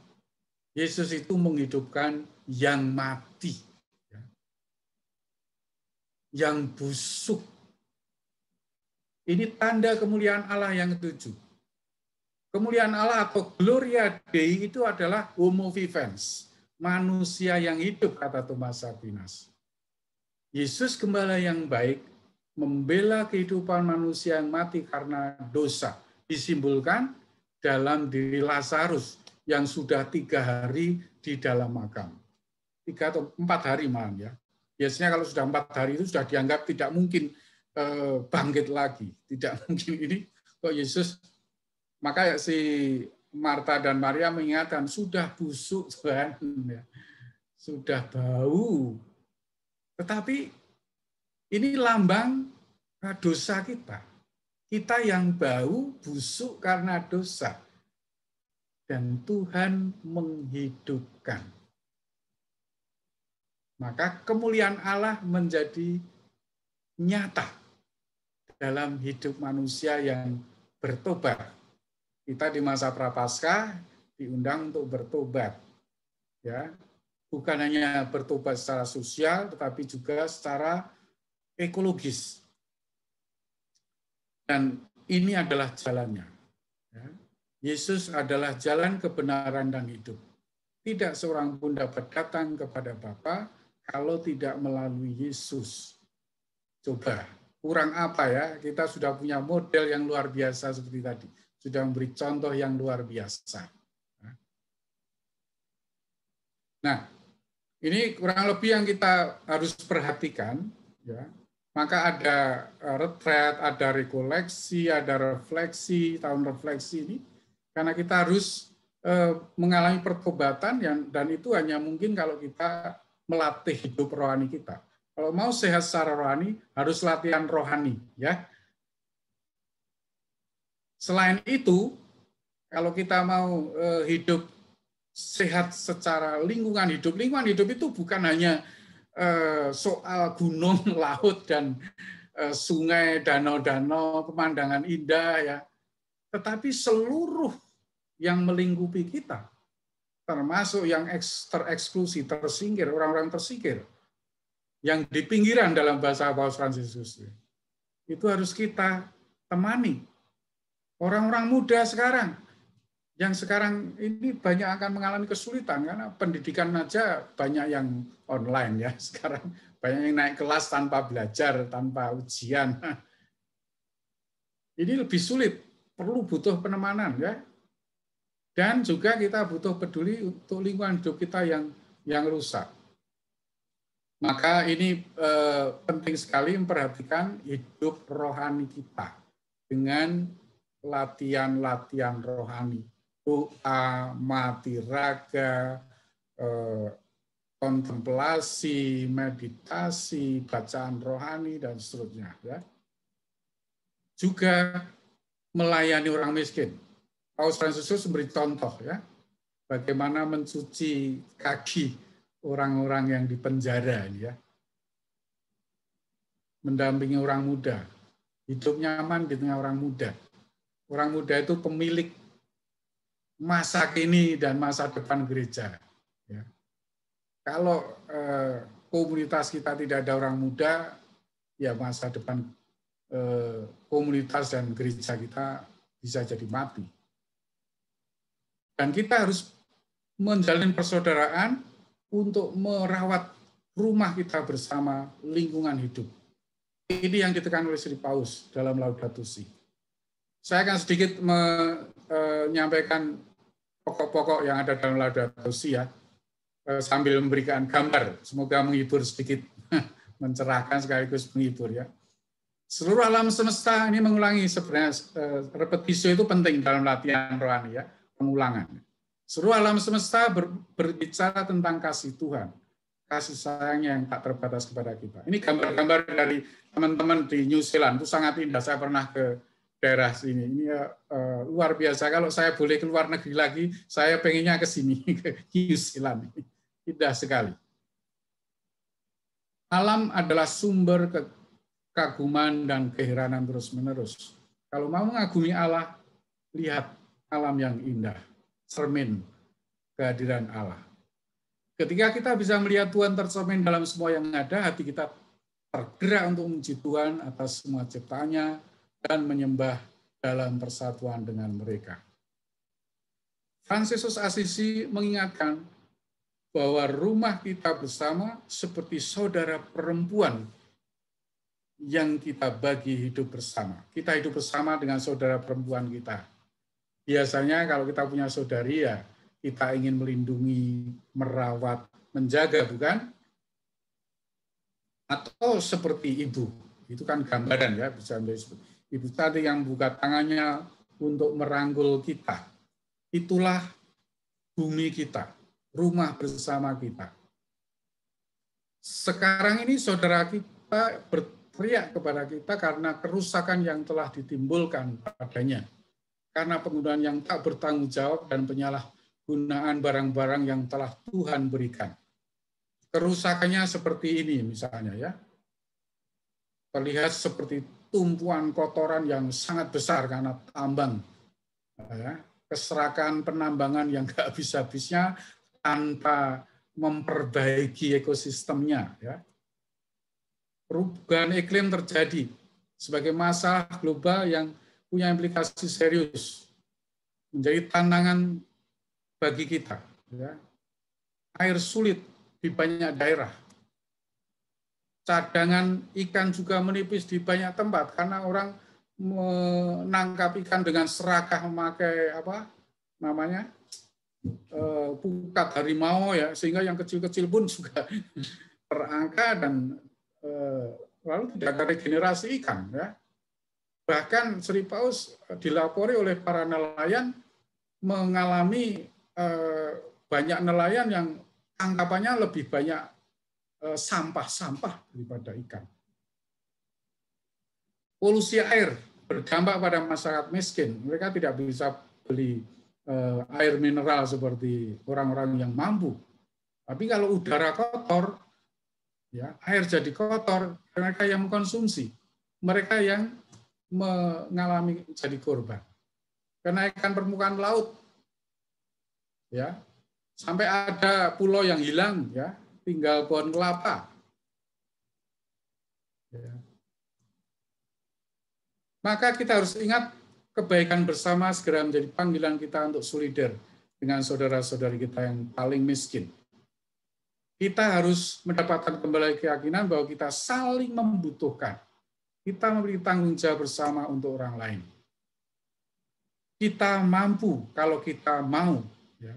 Yesus itu menghidupkan yang mati, ya, yang busuk. Ini tanda kemuliaan Allah yang ketujuh. Kemuliaan Allah atau Gloria Dei itu adalah homo vivens, manusia yang hidup, kata Thomas Aquinas. Yesus gembala yang baik membela kehidupan manusia yang mati karena dosa, disimbolkan dalam diri Lazarus yang sudah 3 hari di dalam makam. 3 atau 4 hari malam ya. Biasanya kalau sudah 4 hari itu sudah dianggap tidak mungkin bangkit lagi. Tidak mungkin ini kok Yesus. Maka si Marta dan Maria mengingatkan, sudah busuk Tuhan, sudah bau. Tetapi ini lambang dosa kita. Kita yang bau, busuk karena dosa. dan Tuhan menghidupkan. Maka kemuliaan Allah menjadi nyata dalam hidup manusia yang bertobat. Kita di masa Prapaskah diundang untuk bertobat. Ya, bukan hanya bertobat secara sosial, tetapi juga secara ekologis. Dan ini adalah jalannya. Ya. Yesus adalah jalan kebenaran dan hidup. Tidak seorang pun dapat datang kepada Bapa kalau tidak melalui Yesus. Coba, kurang apa ya? Kita sudah punya model yang luar biasa seperti tadi. Sudah memberi contoh yang luar biasa. Nah, ini kurang lebih yang kita harus perhatikan. Ya. Maka ada retret, ada rekoleksi, ada refleksi, tahun refleksi ini. Karena kita harus mengalami pertobatan, dan itu hanya mungkin kalau kita melatih hidup rohani kita. Kalau mau sehat secara rohani, harus latihan rohani. Ya. Selain itu, kalau kita mau hidup sehat secara lingkungan hidup itu bukan hanya soal gunung, laut, dan sungai, danau-danau, pemandangan indah, ya, tetapi seluruh yang melingkupi kita, termasuk yang tereksklusi, tersingkir, orang-orang tersingkir, yang di pinggiran dalam bahasa Paus Fransiskus, itu harus kita temani. Orang-orang muda sekarang, yang sekarang ini banyak akan mengalami kesulitan, karena pendidikan aja banyak yang online ya sekarang, banyak yang naik kelas tanpa belajar, tanpa ujian. Ini lebih sulit, butuh penemanan ya. Dan juga kita butuh peduli untuk lingkungan hidup kita yang rusak. Maka ini penting sekali memperhatikan hidup rohani kita dengan latihan-latihan rohani, doa, mati raga, kontemplasi, meditasi, bacaan rohani, dan seterusnya. Ya. Juga melayani orang miskin. Paus Fransiskus memberi contoh, ya, bagaimana mencuci kaki orang-orang yang dipenjara, ya, mendampingi orang muda, hidup nyaman di tengah orang muda. Orang muda itu pemilik masa kini dan masa depan gereja. Ya. Kalau komunitas kita tidak ada orang muda, ya masa depan komunitas dan gereja kita bisa jadi mati. Dan kita harus menjalin persaudaraan untuk merawat rumah kita bersama, lingkungan hidup. Ini yang ditekan oleh Sri Paus dalam Laudato Si. Saya akan sedikit menyampaikan pokok-pokok yang ada dalam Laudato Si, ya, sambil memberikan gambar. Semoga menghibur sedikit, mencerahkan sekaligus menghibur, ya. Seluruh alam semesta ini mengulangi, sebenarnya repetisi itu penting dalam latihan rohani, ya, pengulangan. Seluruh alam semesta berbicara tentang kasih Tuhan, kasih sayangnya yang tak terbatas kepada kita. Ini gambar-gambar dari teman-teman di New Zealand, itu sangat indah. Saya pernah ke daerah sini. Ini luar biasa. Kalau saya boleh keluar negeri lagi, saya pengennya ke sini, ke New Zealand. Indah sekali. Alam adalah sumber kekaguman dan keheranan terus-menerus. Kalau mau mengagumi Allah, lihat alam yang indah, cermin kehadiran Allah. Ketika kita bisa melihat Tuhan tercermin dalam semua yang ada, hati kita tergerak untuk memuji Tuhan atas semua ciptaannya dan menyembah dalam persatuan dengan mereka. Fransiskus Assisi mengingatkan bahwa rumah kita bersama seperti saudara perempuan yang kita bagi hidup bersama. Kita hidup bersama dengan saudara perempuan kita. Biasanya kalau kita punya saudari, ya kita ingin melindungi, merawat, menjaga, bukan? Atau seperti ibu, itu kan gambaran, ya, bisa menjadi ibu tadi yang buka tangannya untuk merangkul kita. Itulah bumi kita, rumah bersama kita. Sekarang ini saudara kita berteriak kepada kita karena kerusakan yang telah ditimbulkan padanya. karena penggunaan yang tak bertanggung jawab dan penyalahgunaan barang-barang yang telah Tuhan berikan. Kerusakannya seperti ini misalnya ya. Terlihat seperti tumpuan kotoran yang sangat besar karena tambang. Ya. Keserakan penambangan yang gak habis-habisnya tanpa memperbaiki ekosistemnya. Ya. Perubahan iklim terjadi sebagai masalah global yang punya implikasi serius, menjadi tantangan bagi kita. Ya. Air sulit di banyak daerah. Cadangan ikan juga menipis di banyak tempat karena orang menangkap ikan dengan serakah memakai pukat harimau ya, sehingga yang kecil-kecil pun juga terangkat dan lalu tidak ada regenerasi ikan ya. Bahkan Sri Paus dilapori oleh para nelayan mengalami banyak nelayan yang tangkapannya lebih banyak sampah-sampah daripada ikan. Polusi air berdampak pada masyarakat miskin. Mereka tidak bisa beli air mineral seperti orang-orang yang mampu. Tapi kalau udara kotor, ya, air jadi kotor, mereka yang mengkonsumsi, mereka yang mengalami jadi korban. Kenaikan permukaan laut, ya, sampai ada pulau yang hilang, ya, tinggal pohon kelapa. Ya. Maka kita harus ingat kebaikan bersama segera menjadi panggilan kita untuk solider dengan saudara-saudari kita yang paling miskin. Kita harus mendapatkan kembali keyakinan bahwa kita saling membutuhkan. Kita memiliki tanggung jawab bersama untuk orang lain. Kita mampu kalau kita mau. Ya.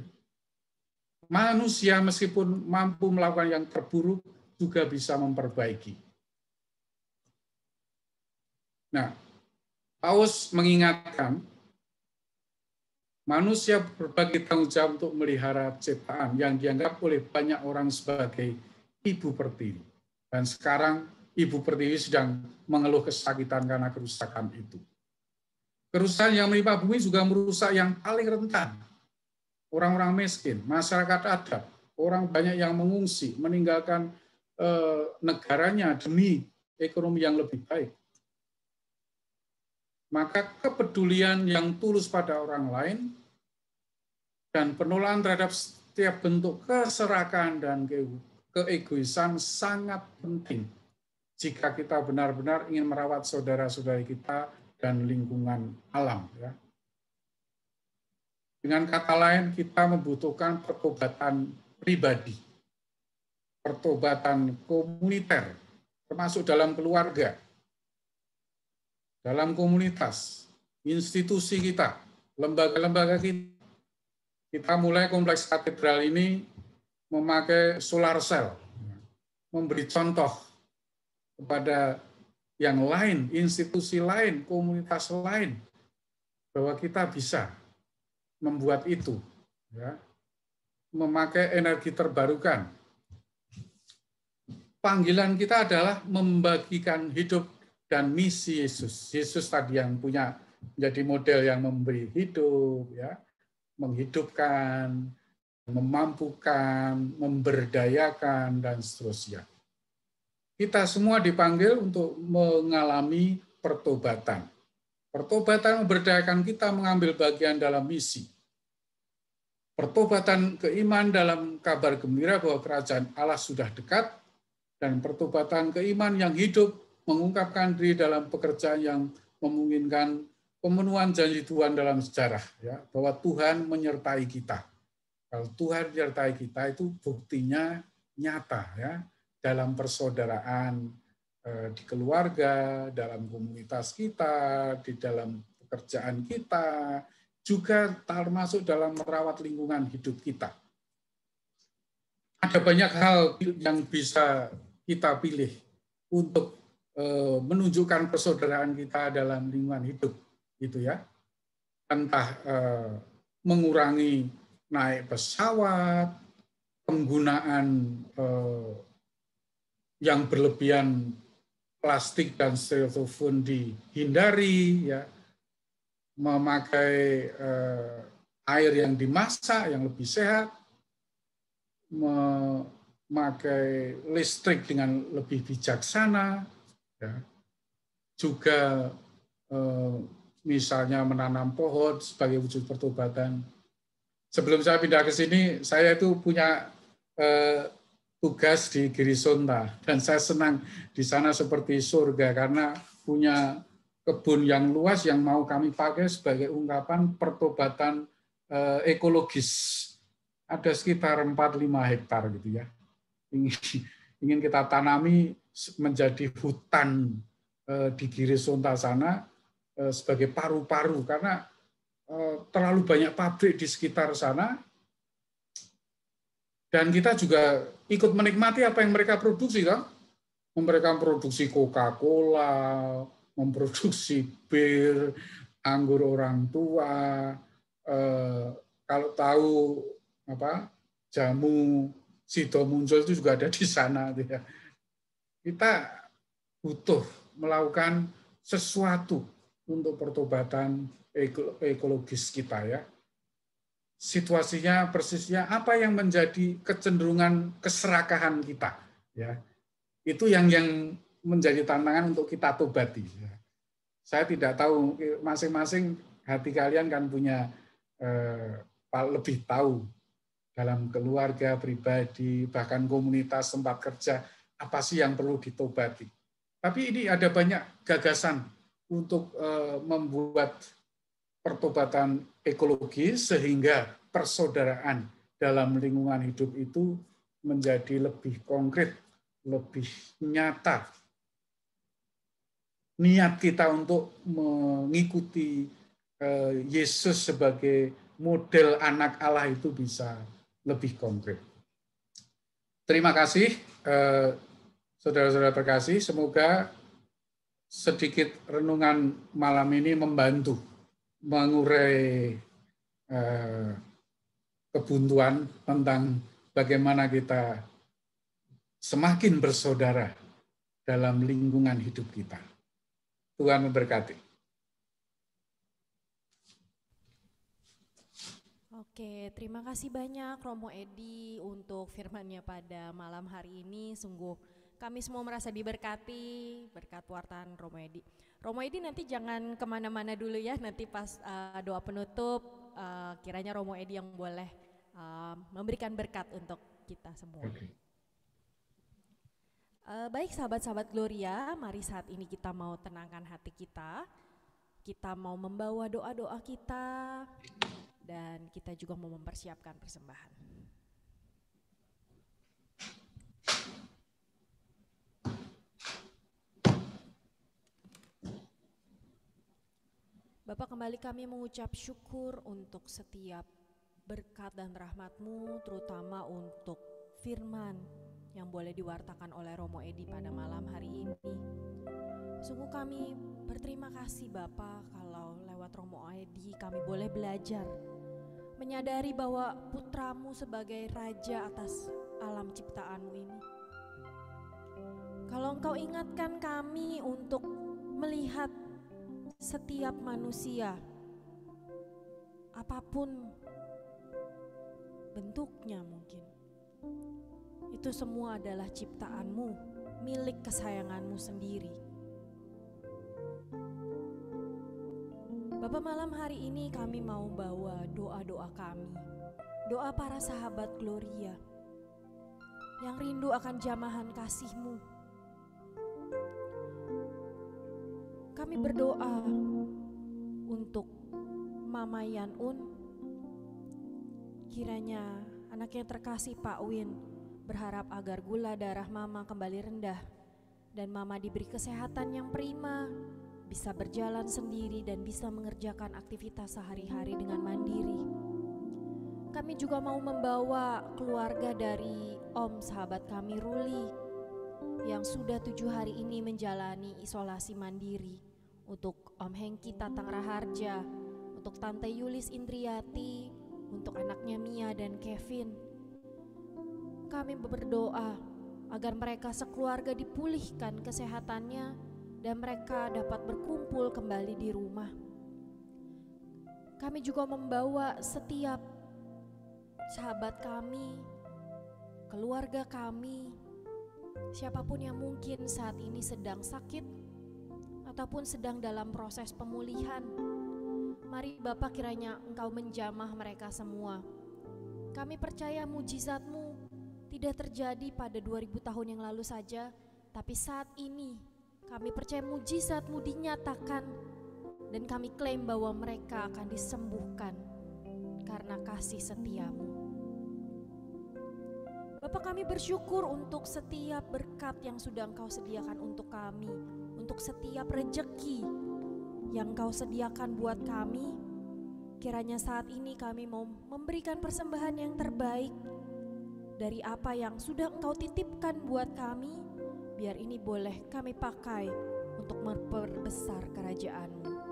Manusia meskipun mampu melakukan yang terburuk juga bisa memperbaiki. Nah, Paus mengingatkan manusia berbagi tanggung jawab untuk melihara ciptaan yang dianggap oleh banyak orang sebagai ibu pertiwi. Dan sekarang ibu pertiwi sedang mengeluh kesakitan karena kerusakan itu. Kerusakan yang menimpa bumi juga merusak yang paling rentan. Orang-orang miskin, masyarakat adat, orang banyak yang mengungsi, meninggalkan negaranya demi ekonomi yang lebih baik. Maka kepedulian yang tulus pada orang lain dan penolakan terhadap setiap bentuk keserakan dan keegoisan sangat penting jika kita benar-benar ingin merawat saudara-saudari kita dan lingkungan alam. Ya. Dengan kata lain, kita membutuhkan pertobatan pribadi, pertobatan komuniter, termasuk dalam keluarga, dalam komunitas, institusi kita, lembaga-lembaga kita. Kita mulai kompleks katedral ini memakai solar cell, memberi contoh kepada yang lain, institusi lain, komunitas lain, bahwa kita bisa membuat itu, ya, memakai energi terbarukan. Panggilan kita adalah membagikan hidup dan misi Yesus. Yesus tadi yang punya menjadi model yang memberi hidup, ya, menghidupkan, memampukan, memberdayakan, dan seterusnya. Kita semua dipanggil untuk mengalami pertobatan. Pertobatan memberdayakan kita mengambil bagian dalam misi. Pertobatan keiman dalam kabar gembira bahwa kerajaan Allah sudah dekat, dan pertobatan keiman yang hidup mengungkapkan diri dalam pekerjaan yang memungkinkan pemenuhan janji Tuhan dalam sejarah, ya, bahwa Tuhan menyertai kita. Kalau Tuhan menyertai kita itu buktinya nyata, ya, dalam persaudaraan, di keluarga, dalam komunitas kita, di dalam pekerjaan kita, juga termasuk dalam merawat lingkungan hidup kita. Ada banyak hal yang bisa kita pilih untuk menunjukkan persaudaraan kita dalam lingkungan hidup, gitu ya. Entah mengurangi naik pesawat, penggunaan yang berlebihan plastik dan styrofoam dihindari, ya. memakai air yang dimasak yang lebih sehat, memakai listrik dengan lebih bijaksana, ya. Juga misalnya menanam pohon sebagai wujud pertobatan. Sebelum saya pindah ke sini, saya itu punya tugas di Girisonta, dan saya senang di sana seperti surga karena punya kebun yang luas yang mau kami pakai sebagai ungkapan pertobatan ekologis. Ada sekitar 4-5 hektar gitu ya. Ingin kita tanami menjadi hutan di Girisonta sana sebagai paru-paru, karena terlalu banyak pabrik di sekitar sana, dan kita juga ikut menikmati apa yang mereka produksi, kan? Mereka memproduksi Coca-Cola, memproduksi bir, anggur orang tua, kalau tahu jamu Sidomuncul itu juga ada di sana. Kita butuh melakukan sesuatu untuk pertobatan ekologis kita, ya. Situasinya persisnya apa yang menjadi kecenderungan keserakahan kita, ya. Itu yang menjadi tantangan untuk kita tobati. Saya tidak tahu, masing-masing hati kalian kan punya lebih tahu dalam keluarga, pribadi, bahkan komunitas, tempat kerja, apa sih yang perlu ditobati. Tapi ini ada banyak gagasan untuk membuat pertobatan ekologis sehingga persaudaraan dalam lingkungan hidup itu menjadi lebih konkret, lebih nyata. Niat kita untuk mengikuti Yesus sebagai model anak Allah itu bisa lebih konkret. Terima kasih, saudara-saudara terkasih. Semoga sedikit renungan malam ini membantu mengurai kebuntuan tentang bagaimana kita semakin bersaudara dalam lingkungan hidup kita. Tuhan memberkati. Oke, terima kasih banyak Romo Edi untuk firman-Nya pada malam hari ini. Sungguh kami semua merasa diberkati berkat wartaan Romo Edi. Romo Edi nanti jangan kemana-mana dulu ya, nanti pas doa penutup kiranya Romo Edi yang boleh memberikan berkat untuk kita semua. Okay. Baik sahabat-sahabat Gloria, mari saat ini kita mau tenangkan hati kita. Kita mau membawa doa-doa kita dan kita juga mau mempersiapkan persembahan. Bapa, kembali kami mengucap syukur untuk setiap berkat dan rahmat-Mu, terutama untuk firman yang boleh diwartakan oleh Romo Edi pada malam hari ini. Sungguh kami berterima kasih Bapa kalau lewat Romo Edi kami boleh belajar, menyadari bahwa putra-Mu sebagai raja atas alam ciptaan-Mu ini. Kalau Engkau ingatkan kami untuk melihat setiap manusia, apapun bentuknya mungkin, itu semua adalah ciptaan-Mu, milik kesayangan-Mu sendiri. Bapa, malam hari ini kami mau bawa doa-doa kami, doa para sahabat Gloria yang rindu akan jamahan kasih-Mu. Kami berdoa untuk Mama Yanun, kiranya anaknya terkasih Pak Win berharap agar gula darah Mama kembali rendah dan Mama diberi kesehatan yang prima, bisa berjalan sendiri dan bisa mengerjakan aktivitas sehari-hari dengan mandiri. Kami juga mau membawa keluarga dari Om sahabat kami Ruli yang sudah 7 hari ini menjalani isolasi mandiri, untuk Om Hengki Tatang Raharja, untuk Tante Yulis Indriati, untuk anaknya Mia dan Kevin. Kami berdoa agar mereka sekeluarga dipulihkan kesehatannya dan mereka dapat berkumpul kembali di rumah. kami juga membawa setiap sahabat kami, keluarga kami, siapapun yang mungkin saat ini sedang sakit ataupun sedang dalam proses pemulihan. Mari Bapa, kiranya Engkau menjamah mereka semua. Kami percaya mujizat-Mu tidak terjadi pada 2000 tahun yang lalu saja, tapi saat ini kami percaya mujizat-Mu dinyatakan, dan kami klaim bahwa mereka akan disembuhkan karena kasih setia-Mu. Bapa, kami bersyukur untuk setiap berkat yang sudah Engkau sediakan untuk kami, untuk setiap rejeki yang Engkau sediakan buat kami. Kiranya saat ini kami mau memberikan persembahan yang terbaik dari apa yang sudah Engkau titipkan buat kami, biar ini boleh kami pakai untuk memperbesar kerajaan-Mu.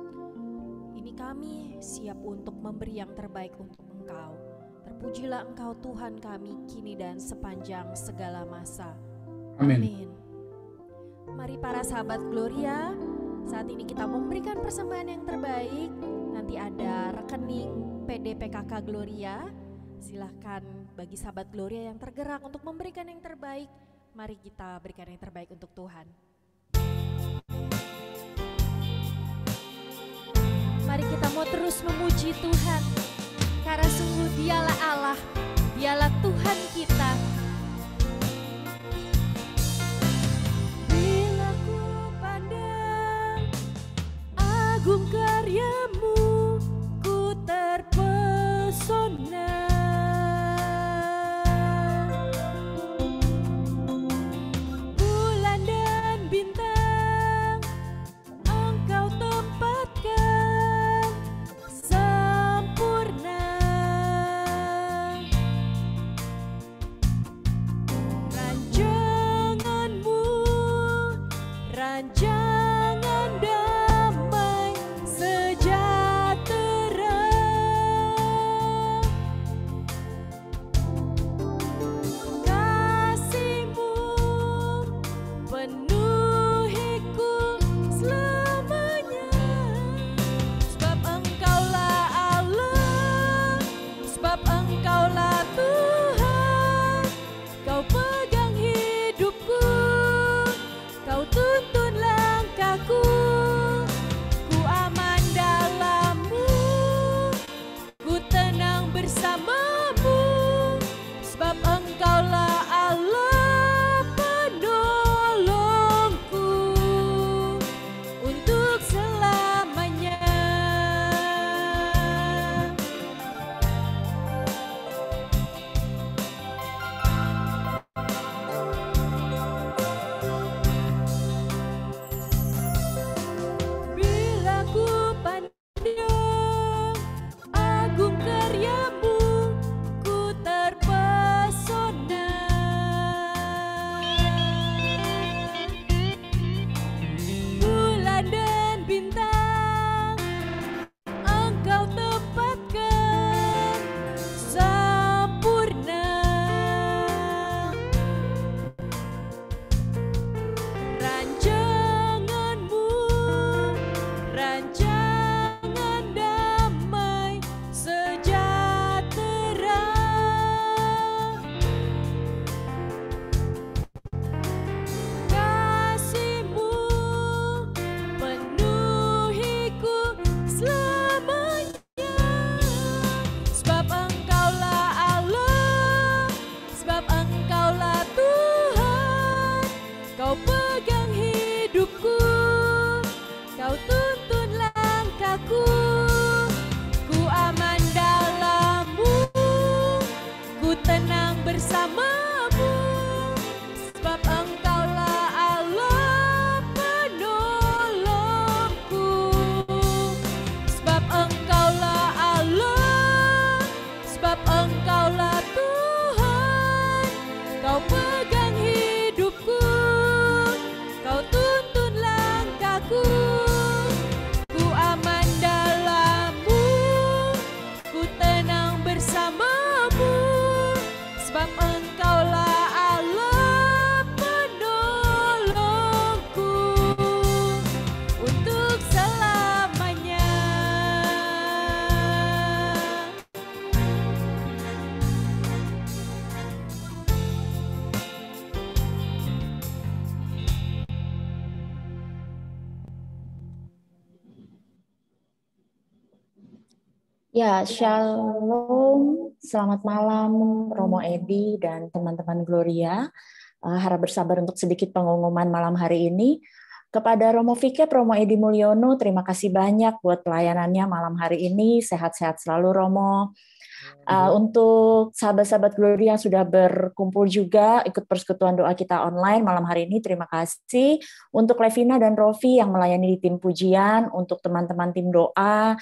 Ini kami siap untuk memberi yang terbaik untuk Engkau. Terpujilah Engkau Tuhan kami kini dan sepanjang segala masa. Amin. Mari para sahabat Gloria, saat ini kita memberikan persembahan yang terbaik. Nanti ada rekening PD PKK Gloria. Silahkan bagi sahabat Gloria yang tergerak untuk memberikan yang terbaik. Mari kita berikan yang terbaik untuk Tuhan. Mari kita mau terus memuji Tuhan, karena sungguh Dialah Allah, Dialah Tuhan kita. Bila ku pandang agung karya-Mu, ku terpesona. Bulan dan bintang Engkau tempatkan sempurna. Rancangan-Mu, rancangan damai sejahtera. Kasih-Mu penuhiku selamanya. Sebab Engkaulah Allah, sebab Engkaulah Tuhan. Kau pegang hidupku, Kau tuntun langkahku. Ku aman dalam-Mu, ku tenang bersama-Mu. Sebab Engkaulah Allah penolongku untuk selamanya. Bila ku pandang agung karya-Mu, ku terpesona. Bulan dan bintang Engkau tempatkan sempurna. Rancangan-Mu, rancangan damai sejahtera. Kasih-Mu penuhiku selamanya. Sebab Engkaulah Allah, sebab Engkaulah Tuhan. Kau pegang hidupku, Kau tuntun langkahku. Ku aman dalam-Mu, ku tenang bersama-Mu. Sebab Engkaulah Allah penolongku. Sebab Engkaulah Allah, sebab Engkaulah Tuhan. Kau pegang hidupku, Kau tuntun langkahku. Ku aman dalam-Mu, ku tenang bersama-Mu. Sebab Engkaulah Allah penolongku untuk selamanya. Ya, Shalom, selamat malam Romo Edi dan teman-teman Gloria. Harap bersabar untuk sedikit pengumuman malam hari ini. Kepada Romo Fikep, Romo Edi Mulyono, terima kasih banyak buat pelayanannya malam hari ini. Sehat-sehat selalu Romo. Untuk sahabat-sahabat Gloria yang sudah berkumpul juga ikut persekutuan doa kita online malam hari ini, terima kasih. Untuk Levina dan Rofi yang melayani di tim pujian, untuk teman-teman tim doa,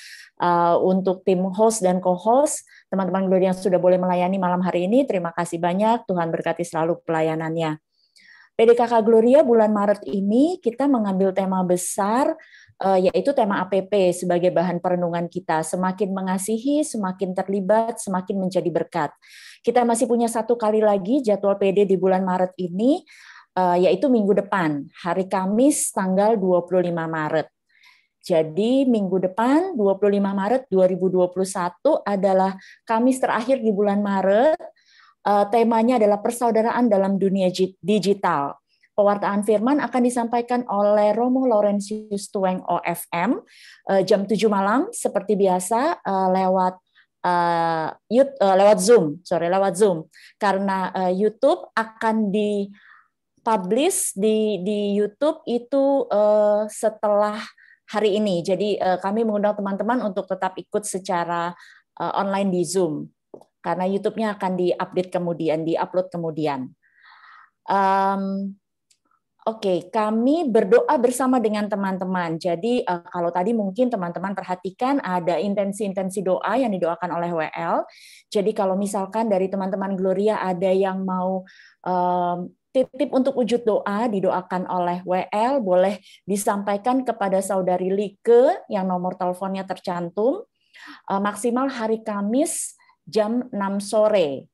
untuk tim host dan co-host, teman-teman Gloria yang sudah boleh melayani malam hari ini, terima kasih banyak. Tuhan berkati selalu pelayanannya. PDKK Gloria bulan Maret ini kita mengambil tema besar, yaitu tema APP sebagai bahan perenungan kita. Semakin mengasihi, semakin terlibat, semakin menjadi berkat. Kita masih punya satu kali lagi jadwal PD di bulan Maret ini, yaitu minggu depan, hari Kamis tanggal 25 Maret. Jadi minggu depan 25 Maret 2021 adalah Kamis terakhir di bulan Maret. Temanya adalah persaudaraan dalam dunia digital. Pewartaan firman akan disampaikan oleh Romo Laurentius Tueng OFM jam 7 malam seperti biasa lewat Zoom. Karena YouTube akan dipublish di YouTube itu setelah hari ini. Jadi kami mengundang teman-teman untuk tetap ikut secara online di Zoom. Karena YouTube-nya akan diupload kemudian. Oke, kami berdoa bersama dengan teman-teman. Jadi kalau tadi mungkin teman-teman perhatikan ada intensi-intensi doa yang didoakan oleh WL. Jadi kalau misalkan dari teman-teman Gloria ada yang mau titip untuk wujud doa didoakan oleh WL, boleh disampaikan kepada Saudari Like yang nomor teleponnya tercantum. Maksimal hari Kamis jam 6 sore.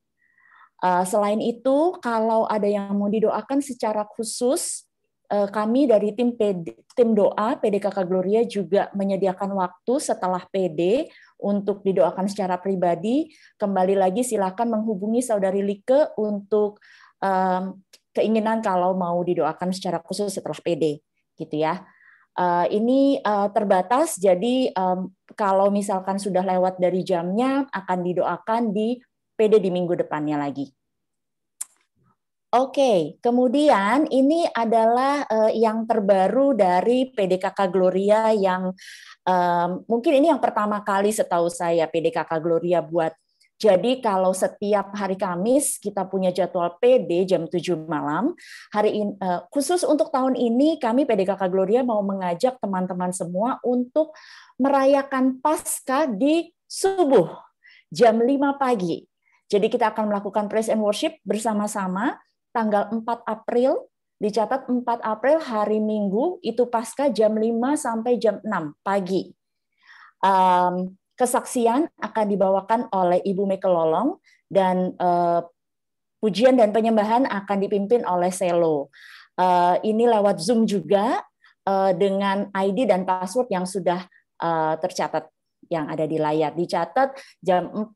Selain itu, kalau ada yang mau didoakan secara khusus, kami dari tim doa PDKK Gloria juga menyediakan waktu setelah PD untuk didoakan secara pribadi. Kembali lagi silakan menghubungi Saudari Like untuk keinginan kalau mau didoakan secara khusus setelah PD, gitu ya. Ini terbatas, jadi kalau misalkan sudah lewat dari jamnya akan didoakan di PD di minggu depannya lagi. Oke, kemudian ini adalah yang terbaru dari PDKK Gloria yang mungkin ini yang pertama kali setahu saya PDKK Gloria buat. Jadi kalau setiap hari Kamis kita punya jadwal PD jam 7 malam, hari ini khusus untuk tahun ini kami PDKK Gloria mau mengajak teman-teman semua untuk merayakan Paskah di subuh jam 5 pagi. Jadi kita akan melakukan praise and worship bersama-sama tanggal 4 April, dicatat 4 April hari Minggu itu Paskah jam 5 sampai jam 6 pagi. Kesaksian akan dibawakan oleh Ibu Meke Lolong dan pujian dan penyembahan akan dipimpin oleh Selo. Ini lewat Zoom juga dengan ID dan password yang sudah tercatat yang ada di layar. Dicatat jam 4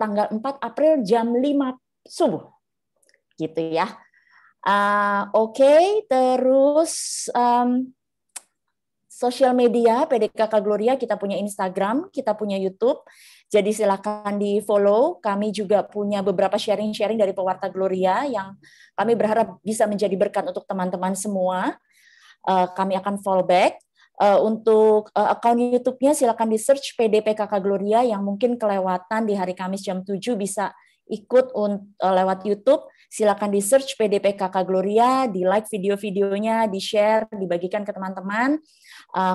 tanggal 4 April jam 5 subuh. Gitu ya. Oke, terus sosial media PDKK Gloria, kita punya Instagram, kita punya YouTube, jadi silakan di-follow. Kami juga punya beberapa sharing-sharing dari pewarta Gloria yang kami berharap bisa menjadi berkat untuk teman-teman semua. Kami akan follow back. Untuk akun YouTube-nya silakan di-search PDPKK Gloria yang mungkin kelewatan di hari Kamis jam 7 bisa ikut lewat YouTube. Silakan di-search PDPKK Gloria, di-like video-videonya, di-share, dibagikan ke teman-teman.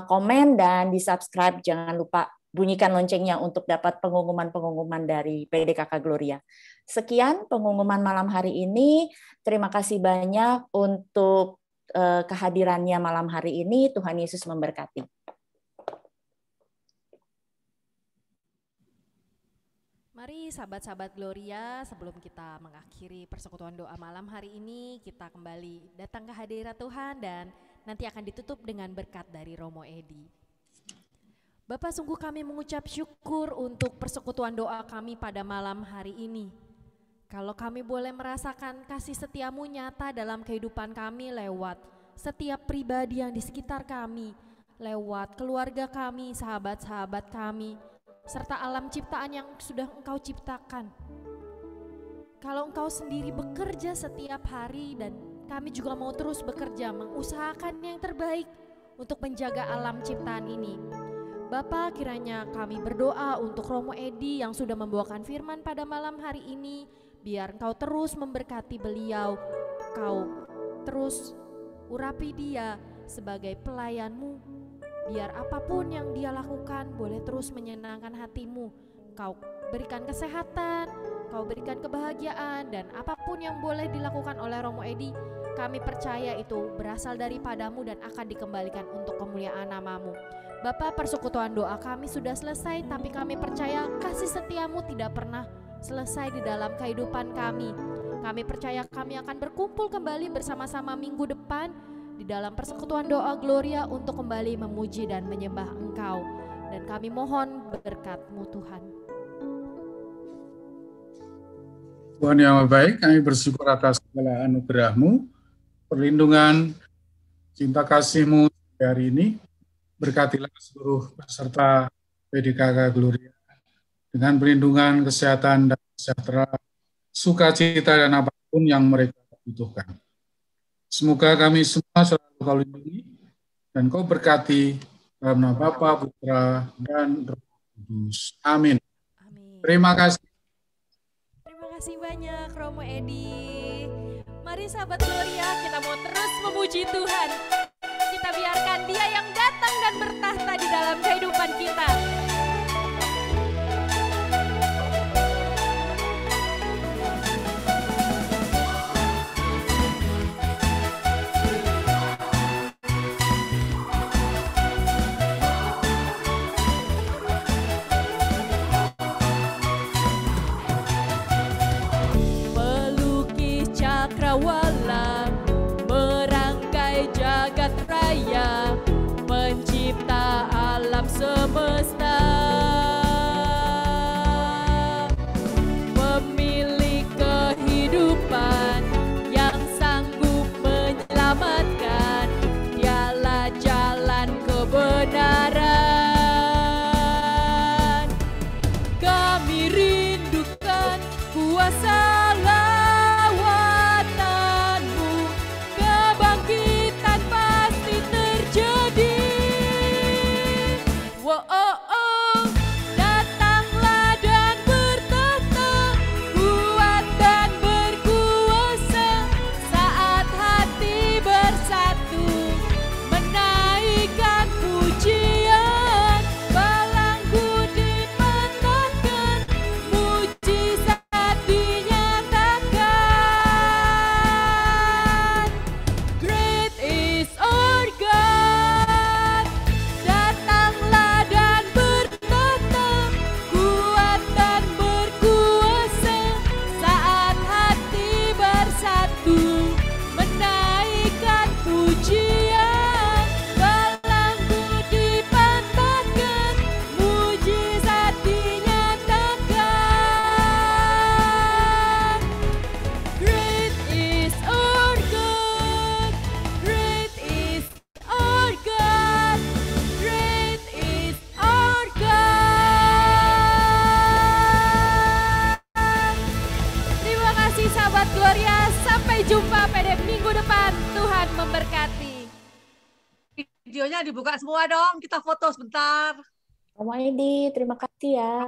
Komen dan di-subscribe, jangan lupa bunyikan loncengnya untuk dapat pengumuman-pengumuman dari PDKK Gloria. Sekian pengumuman malam hari ini. Terima kasih banyak untuk kehadirannya malam hari ini. Tuhan Yesus memberkati. Mari sahabat-sahabat Gloria, sebelum kita mengakhiri persekutuan doa malam hari ini, kita kembali datang ke hadirat Tuhan dan nanti akan ditutup dengan berkat dari Romo Edi. Bapak, sungguh kami mengucap syukur untuk persekutuan doa kami pada malam hari ini. Kalau kami boleh merasakan kasih setiamu nyata dalam kehidupan kami lewat setiap pribadi yang di sekitar kami, lewat keluarga kami, sahabat-sahabat kami, serta alam ciptaan yang sudah Engkau ciptakan. Kalau Engkau sendiri bekerja setiap hari dan kami juga mau terus bekerja mengusahakan yang terbaik untuk menjaga alam ciptaan ini. Bapa, kiranya kami berdoa untuk Romo Edi yang sudah membawakan firman pada malam hari ini. Biar Engkau terus memberkati beliau, Engkau terus urapi dia sebagai pelayan-Mu. Biar apapun yang dia lakukan boleh terus menyenangkan hati-Mu. Kau berikan kesehatan, Kau berikan kebahagiaan, dan apapun yang boleh dilakukan oleh Romo Edi, kami percaya itu berasal daripadamu dan akan dikembalikan untuk kemuliaan nama-Mu. Bapa, persekutuan doa kami sudah selesai, tapi kami percaya kasih setia-Mu tidak pernah selesai di dalam kehidupan kami. Kami percaya kami akan berkumpul kembali bersama-sama minggu depan di dalam persekutuan doa Gloria untuk kembali memuji dan menyembah Engkau. Dan kami mohon berkat-Mu Tuhan. Tuhan yang baik, kami bersyukur atas segala anugerah-Mu, perlindungan, cinta kasih-Mu hari ini. Berkatilah seluruh peserta PDKK Gloria dengan perlindungan, kesehatan, dan sejahtera, sukacita, dan apapun yang mereka butuhkan. Semoga kami semua selalu Kau lindungi dan Kau berkati dalam nama Bapa, Putra, dan Roh Kudus. Amin. Amin. Terima kasih. Terima kasih banyak Romo Edi. Mari sahabat Gloria, kita mau terus memuji Tuhan. Kita biarkan Dia yang datang dan bertahta di dalam kehidupan kita. Pelukis cakrawala, merangkai jagat raya, pencipta alam semesta, pemilik kehidupan yang sanggup menyelamatkan, Dialah jalan kebenaran. Kami rindukan kuasa lawanan-Mu, kebangkitan pasti terjadi. Datanglah dan bertahta, kuat dan berkuasa, saat hati bersatu, menaikkan pujian, belenggu dipatahkan, mujizat dinyatakan. Great is our God. Datanglah dan bertahta, kuat dan berkuasa, saat hati bersatu, menaikkan pujian, belenggu dipatahkan, mujizat dinyatakan. Great is our God, great is our God, great is our God. Terima kasih sahabat Gloria, sampai jumpa pada minggu depan. Tuhan memberkati. Videonya dibuka semua dong, kita foto sebentar. Romo Edi, terima kasih ya.